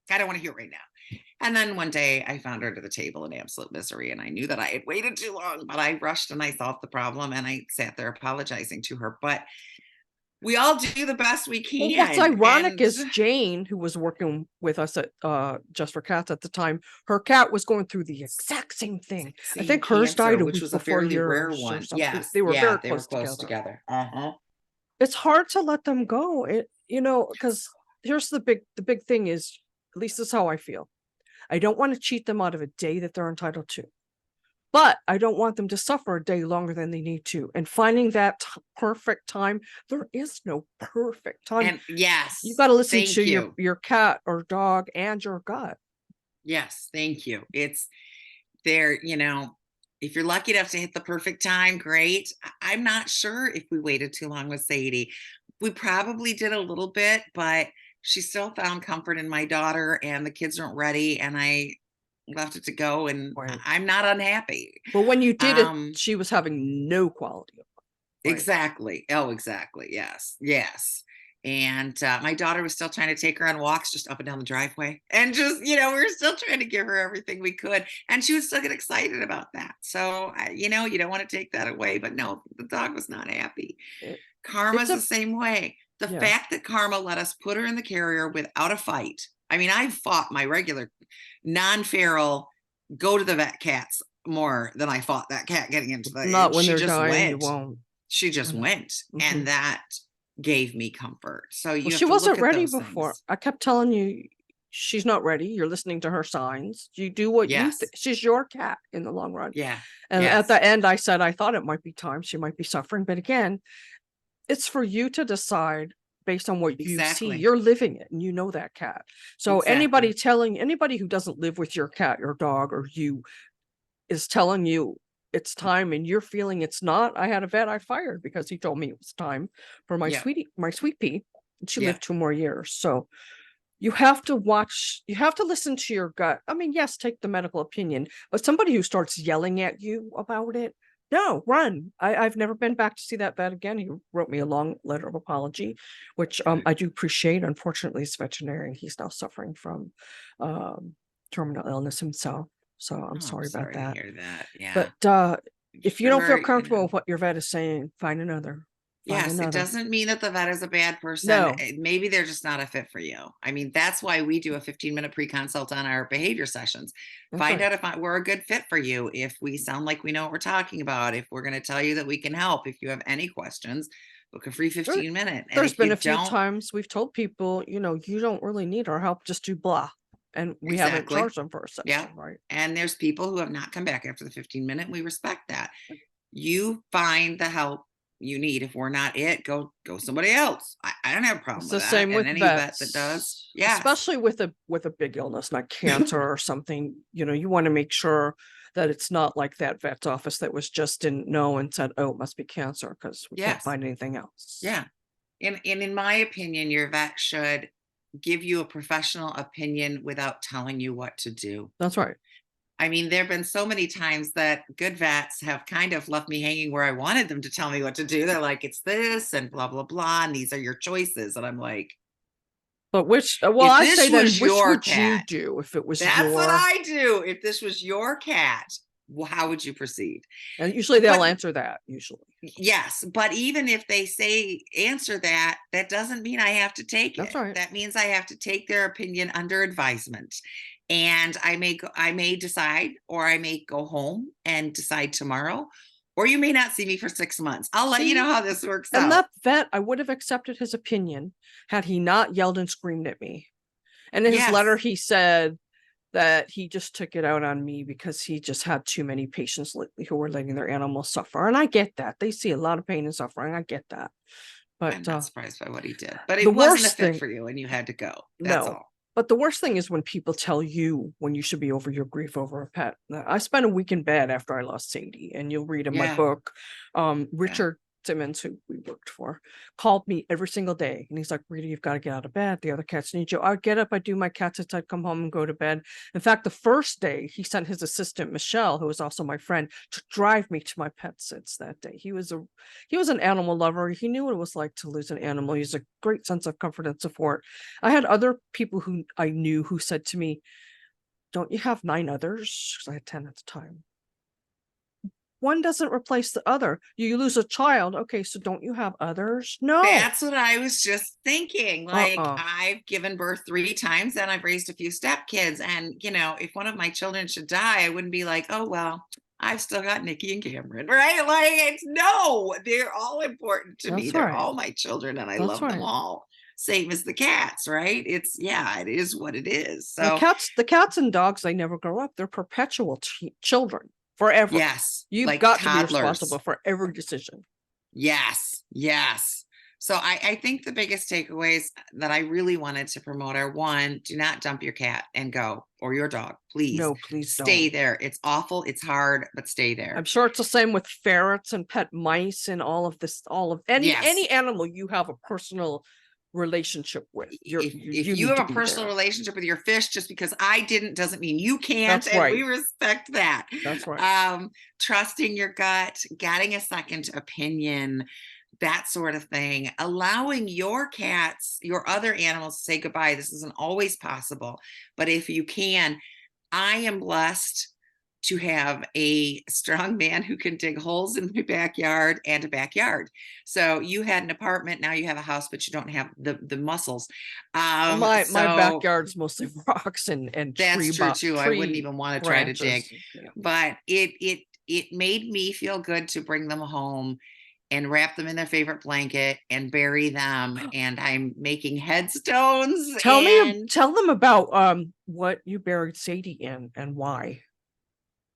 I don't want to hear it right now. And then one day I found her to the table in absolute misery. And I knew that I had waited too long, but I rushed and I solved the problem. And I sat there apologizing to her. But we all do the best we can. Well, what's ironic is Jane, who was working with us at Just for Cats at the time, her cat was going through the exact same thing. I think hers died a week before, which was a fairly rare one. Yes, they were very close together. It's hard to let them go. Because here's the big thing is, at least this is how I feel. I don't want to cheat them out of a day that they're entitled to. But I don't want them to suffer a day longer than they need to. And finding that perfect time, there is no perfect time. And yes, you got to listen to your cat or dog and your gut. Yes, thank you. It's there, if you're lucky enough to hit the perfect time, great. I'm not sure if we waited too long with Sadie. We probably did a little bit, but she still found comfort in my daughter, and the kids weren't ready, and I left it to go, and I'm not unhappy. But when you did it, she was having no quality of life. Exactly. Oh, exactly. Yes. And my daughter was still trying to take her on walks just up and down the driveway, and just, we were still trying to give her everything we could, and she would still get excited about that. So, you don't want to take that away, but no, the dog was not happy. Karma's the same way. The Yeah. fact that Karma let us put her in the carrier without a fight. I mean, I've fought my regular non-feral go to the vet cats more than I fought that cat getting into the, Not and when she they're just dying, you went. won't. She just went. Mm-hmm. And that gave me comfort. So you Well, have she to look wasn't at ready those before. things. I kept telling you she's not ready. You're listening to her signs. You do what you Yes. she's your cat in the long run. Yeah. And Yes. at the end, I said I thought it might be time. She might be suffering. But again, it's for you to decide based on what you see. Exactly. You're living it and you know that cat. So Exactly. anybody who doesn't live with your cat, your dog, or you is telling you it's time and you're feeling it's not. I had a vet I fired because he told me it was time for my Yeah. sweet pea. And she Yeah. lived 2 more years. So you have to watch, you have to listen to your gut. I mean, yes, take the medical opinion, but somebody who starts yelling at you about it, no, run. I've never been back to see that vet again. He wrote me a long letter of apology, which I do appreciate. Unfortunately, he's veterinarian. He's now suffering from terminal illness himself. So I'm sorry about to that. hear that. Yeah. But if you don't feel Sure, comfortable with what your vet is saying, find another. Yes, it doesn't mean that the vet is a bad person. No. Maybe they're just not a fit for you. I mean, that's why we do a 15-minute pre-consult on our behavior sessions. Find out if we're a good fit for you, if we sound like we know what we're talking about, if we're going to tell you that we can help. If you have any questions, book a free 15-minute. And There's if been you a few don't, times we've told people, you don't really need our help, just do blah. And we haven't exactly. charged them for a session, Yeah. right? And there's people who have not come back after the 15-minute. We respect that. You find the help you need. If we're not it, go somebody else. I don't have a problem It's with the that. same with any vets. vet that does, yeah, Especially with a big illness like cancer or something, you want to make sure that it's not like that vet's office that was just didn't know and said, oh, it must be cancer because we can't yes, find anything else. yeah. And in my opinion, your vet should give you a professional opinion without telling you what to do. That's right. I mean, there have been so many times that good vets have kind of left me hanging where I wanted them to tell me what to do. They're like, it's this and blah, blah, blah. And these are your choices. And I'm like, but which, well, if I this say then, was which your would you cat, do if it was that's what your, I do. If this was your cat, how would you proceed? and usually they'll But answer that usually. yes, but even if they say answer that, that doesn't mean I have to take That's it. right. That means I have to take their opinion under advisement. And I may decide, or I may go home and decide tomorrow, or you may not see me for 6 months. I'll let you know how this works And out. that vet, I would have accepted his opinion had he not yelled and screamed at me. And in his letter, he said that he just took it out on me because he just had too many patients lately who were letting their animals suffer. And I get that. They see a lot of pain and suffering. I get that. But I'm not surprised by what he did. But the it wasn't a worst fit thing for you and you had to go. That's all. But the worst thing is when people tell you when you should be over your grief over a pet. I spent a week in bed after I lost Sadie, and you'll read in my book. Richard Simmons, who we worked for, called me every single day. And he's like, Rita, you've got to get out of bed. The other cats need you. I get up, I do my cat sits, I'd come home and go to bed. In fact, the first day he sent his assistant, Michelle, who was also my friend, to drive me to my pet sits that day. He was an animal lover. He knew what it was like to lose an animal. He has a great sense of comfort and support. I had other people who I knew who said to me, don't you have 9 others? Because I had 10 at the time. One doesn't replace the other. You lose a child. Okay, so don't you have others? No. That's what I was just thinking. Like, I've given birth 3 times and I've raised a few stepkids. And, if one of my children should die, I wouldn't be like, oh, well, I've still got Nikki and Cameron, right? Like, no, they're all important to me. They're all my children and I love them all. Same as the cats, right? It is what it is. So the cats and dogs, they never grow up. They're perpetual children. Forever. Yes. You've like got toddlers. to be responsible for every decision. Yes. Yes. So I think the biggest takeaways that I really wanted to promote are: 1, do not dump your cat and go, or your dog. Please. No, please stay there. It's awful. It's hard, but stay there. I'm sure it's the same with ferrets and pet mice and all of this, any animal you have a personal relationship with. If you have a personal relationship with your fish, just because I didn't doesn't mean you can't. That's right. And we respect that. That's right. Trusting your gut, getting a second opinion, that sort of thing. Allowing your cats, your other animals to say goodbye. This isn't always possible, but if you can, I am blessed to have a strong man who can dig holes in my backyard and a backyard. So you had an apartment, now you have a house, but you don't have the muscles. My So backyard's mostly rocks and that's true too. I wouldn't tree even want to try to dig, branches. Yeah. but it made me feel good to bring them home and wrap them in their favorite blanket and bury them. And I'm making headstones. Tell them about what you buried Sadie in and why.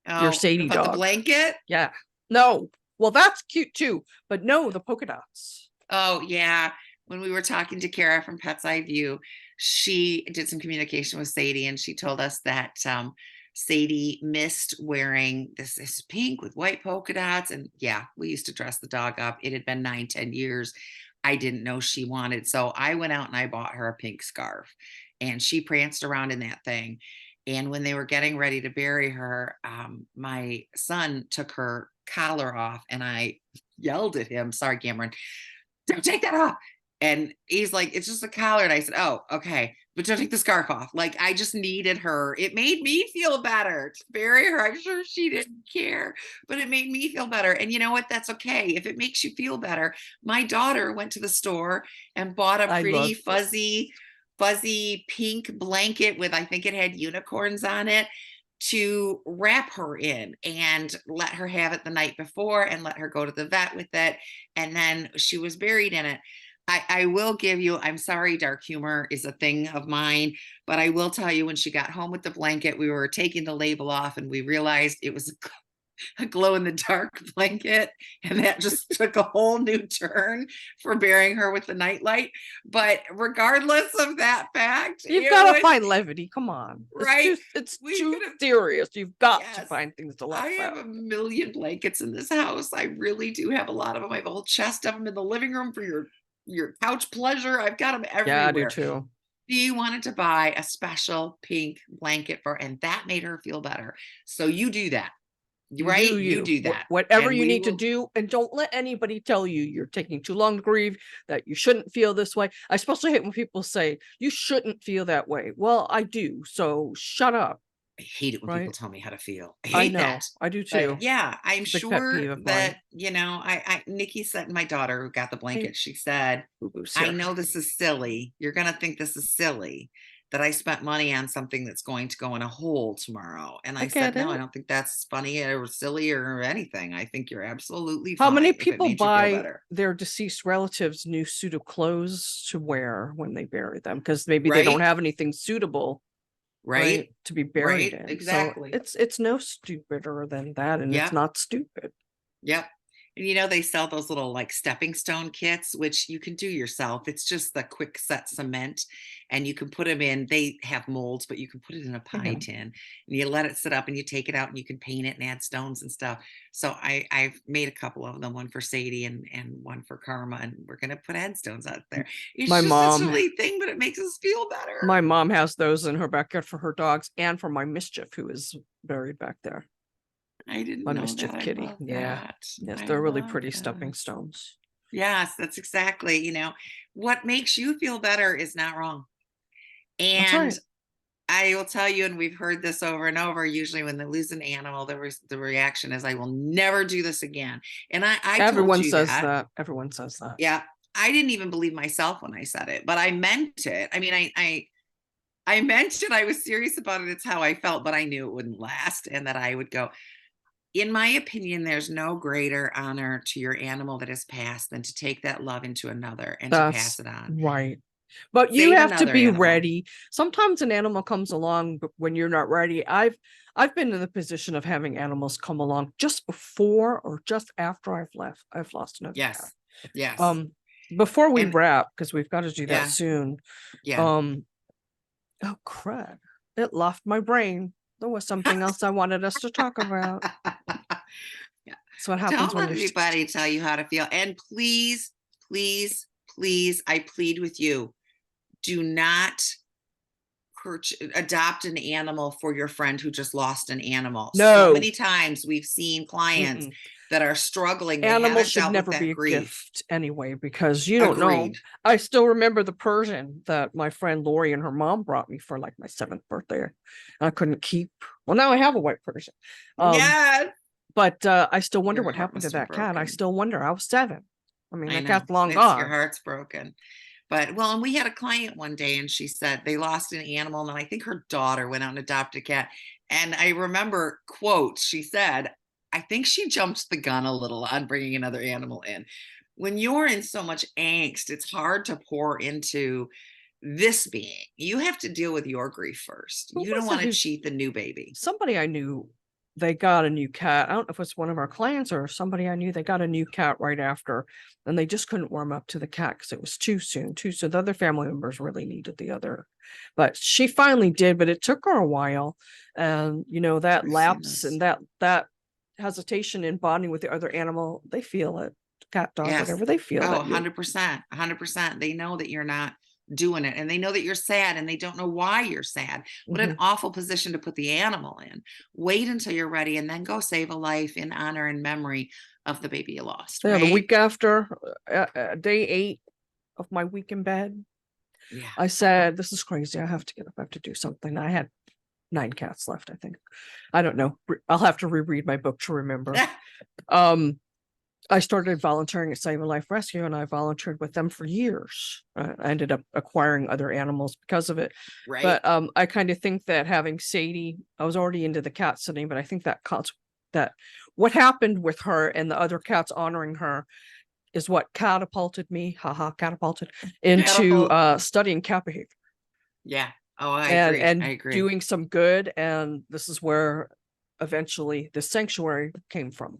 Your Sadie about dog. the blanket. Yeah. No. Well, that's cute too, but no, the polka dots. Oh yeah. When we were talking to Kara from Pet's Eye View, she did some communication with Sadie, and she told us that Sadie missed wearing this pink with white polka dots. And yeah, we used to dress the dog up. It had been 9-10 years. I didn't know she wanted. So I went out and I bought her a pink scarf, and she pranced around in that thing. And when they were getting ready to bury her, my son took her collar off, and I yelled at him, sorry, Cameron, don't take that off. And he's like, it's just a collar. And I said, oh, okay, but don't take the scarf off. Like, I just needed her. It made me feel better to bury her. I'm sure she didn't care, but it made me feel better. And you know what? That's okay. If it makes you feel better. My daughter went to the store and bought a pretty fuzzy pink blanket with, I think it had unicorns on it, to wrap her in and let her have it the night before and let her go to the vet with it. And then she was buried in it. I will give you, I'm sorry, dark humor is a thing of mine, but I will tell you, when she got home with the blanket, we were taking the label off and we realized it was a glow in the dark blanket. And that just took a whole new turn for burying her with the nightlight. But regardless of that fact, you've got to find levity. Come on. Right. It's too serious. You've got to find things to laugh at. I have a million blankets in this house. I really do have a lot of them. I have a whole chest of them in the living room for your couch pleasure. I've got them everywhere. Yeah, I do too. She wanted to buy a special pink blanket for, and that made her feel better. So you do that. Right? You do that. Whatever you need to do, and don't let anybody tell you you're taking too long to grieve, that you shouldn't feel this way. I especially hate when people say you shouldn't feel that way. Well, I do. So shut up. I hate it when people tell me how to feel. I hate that. I do too. But yeah, I'm sure that, Nikki said, my daughter who got the blanket, she said, I know this is silly. You're going to think this is silly, that I spent money on something that's going to go in a hole tomorrow. And I said, no, I don't think that's funny or silly or anything. I think you're absolutely fine. How many people buy their deceased relatives new suit of clothes to wear when they bury them? Because maybe they don't have anything suitable to be buried in. Exactly. So it's no stupider than that, and it's not stupid. Yep. And they sell those little like stepping stone kits, which you can do yourself. It's just the quick set cement, and you can put them in. They have molds, but you can put it in a pie tin, and you let it sit up, and you take it out, and you can paint it and add stones and stuff. So I've made a couple of them, one for Sadie and one for Karma, and we're gonna put headstones out there. It's just a silly thing, but it makes us feel better. My mom has those in her backyard for her dogs and for my Mischief, who is buried back there. I didn't know Mischief that. Kitty. Yes, they're really pretty stepping stones. Yes, that's exactly. What makes you feel better is not wrong. And I will tell you, and we've heard this over and over, usually when they lose an animal, the reaction is, I will never do this again. And everyone says that. Everyone says that. Yeah. I didn't even believe myself when I said it, but I meant it. I mean, I meant it. I was serious about it. It's how I felt, but I knew it wouldn't last and that I would go. In my opinion, there's no greater honor to your animal that has passed than to take that love into another and to pass it on. Right. But you have to be ready. Sometimes an animal comes along when you're not ready. I've been in the position of having animals come along just before or just after I've lost another cat. Yes. Before we wrap, because we've got to do that soon. Yeah. Oh crud. It left my brain. There was something else I wanted us to talk about. So what happens when everybody tell you how to feel. And please, please, please, I plead with you, do not adopt an animal for your friend who just lost an animal. So No. many times we've seen clients that are struggling. They Animals haven't should dealt never with be that a grief. gift anyway, because you don't know. Agreed. I still remember the Persian that my friend Lori and her mom brought me for like my 7th birthday. I couldn't keep. Well, now I have a white Persian. Yes. But I still wonder Your what heart happened to must have that cat. I broken. still wonder. I was 7. I mean, I that know. cat's long Your gone. heart's broken. But well, and we had a client one day and she said they lost an animal, and I think her daughter went out and adopted a cat. And I remember, quote, she said, I think she jumped the gun a little on bringing another animal in. When you're in so much angst, it's hard to pour into this being. You have to deal with your grief first. Who You don't was want it to who- cheat the new baby. Somebody I knew, they got a new cat. I don't know if it's one of our clients or somebody I knew. They got a new cat right after, and they just couldn't warm up to the cat because it was too soon. The other family members really needed the other, but she finally did. But it took her a while, and you know that We've seen lapse this. and that hesitation in bonding with the other animal, they feel it. Cat, dog, Yes. whatever, they feel Oh, that. 100%. 100%. They know that you're not doing it, and they know that you're sad, and they don't know why you're sad. What an awful position to put the animal in. Wait until you're ready and then go save a life in honor and memory of the baby you lost. Yeah, right? the week after day 8 of my week in bed, Yeah. I said, this is crazy. I have to get up. I have to do something. I had 9 cats left, I think. I don't know. I'll have to reread my book to remember. I started volunteering at Save a Life Rescue, and I volunteered with them for years. I ended up acquiring other animals because of it. Right. But I kind of think that having Sadie, I was already into the cat sitting, but I think that what happened with her and the other cats honoring her is what catapulted me, into studying cat behavior. Yeah. Oh, I agree. And I agree. doing some good. And this is where eventually the sanctuary came from.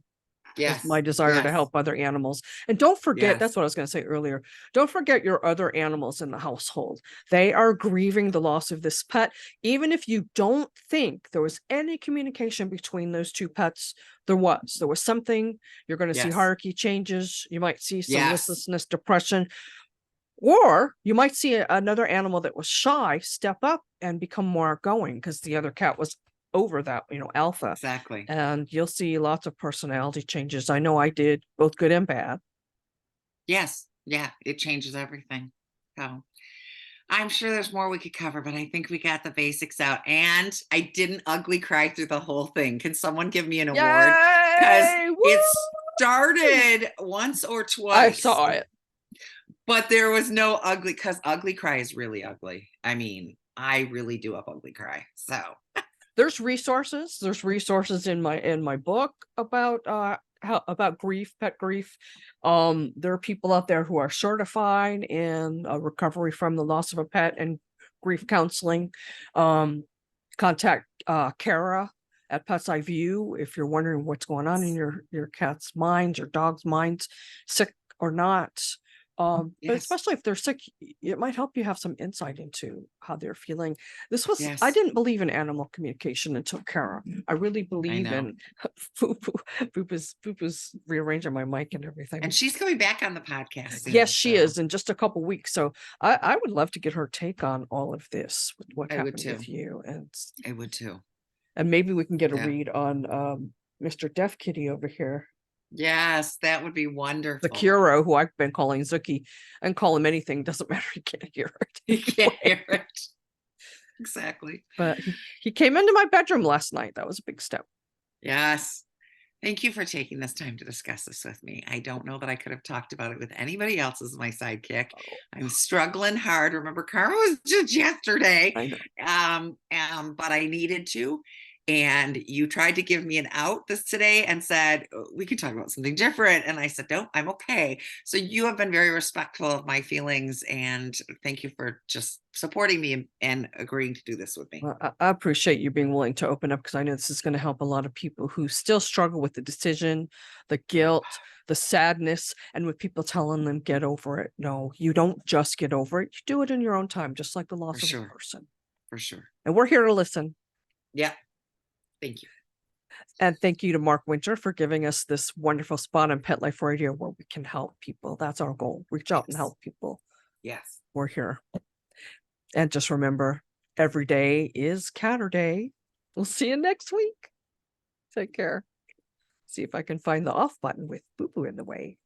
Yes. My desire to help other animals. And don't forget, that's what I was going to say earlier. Don't forget your other animals in the household. They are grieving the loss of this pet. Even if you don't think there was any communication between those 2 pets, there was something. You're going to see hierarchy changes. You might see some listlessness, depression, or you might see another animal that was shy step up and become more outgoing because the other cat was over that, alpha. Exactly. And you'll see lots of personality changes. I know I did, both good and bad. Yes. Yeah. It changes everything. So I'm sure there's more we could cover, but I think we got the basics out. And I didn't ugly cry through the whole thing. Can someone give me an award? Because it started once or twice. I saw it. But there was no ugly, because ugly cry is really ugly. I mean, I really do have ugly cry. So there's resources in my book about about grief, pet grief. There are people out there who are certified in recovery from the loss of a pet and grief counseling. Contact Kara at Pets Eye View if you're wondering what's going on in your cat's minds, your dog's minds, sick or not. But especially if they're sick, it might help you have some insight into how they're feeling. I didn't believe in animal communication until Kara. I really believe in Fupu's rearranging my mic and everything. And she's coming back on the podcast soon. Yes, she is in just a couple weeks. So I would love to get her take on all of this, what happened with you. And I would too. And maybe we can get a read on Mr. Deaf Kitty over here. Yes, that would be wonderful. The Kuro, who I've been calling Zuki, and call him anything, doesn't matter. He can't hear it. He can't hear it. Exactly. But he came into my bedroom last night. That was a big step. Yes. Thank you for taking this time to discuss this with me. I don't know that I could have talked about it with anybody else as my sidekick. I'm struggling hard. Remember, Karma was just yesterday. I know. But I needed to. And you tried to give me an out today and said, we could talk about something different. And I said, no, I'm okay. So you have been very respectful of my feelings. And thank you for just supporting me and agreeing to do this with me. Well, I appreciate you being willing to open up, because I know this is going to help a lot of people who still struggle with the decision, the guilt, the sadness, and with people telling them, get over it. No, you don't just get over it. You do it in your own time, just like the loss of a person. For sure. And we're here to listen. Yeah. Thank you. And thank you to Mark Winter for giving us this wonderful spot on Pet Life Radio where we can help people. That's our goal. Reach out and help people. Yes. We're here. And just remember, every day is Catter Day. We'll see you next week. Take care. See if I can find the off button with Boo Boo in the way.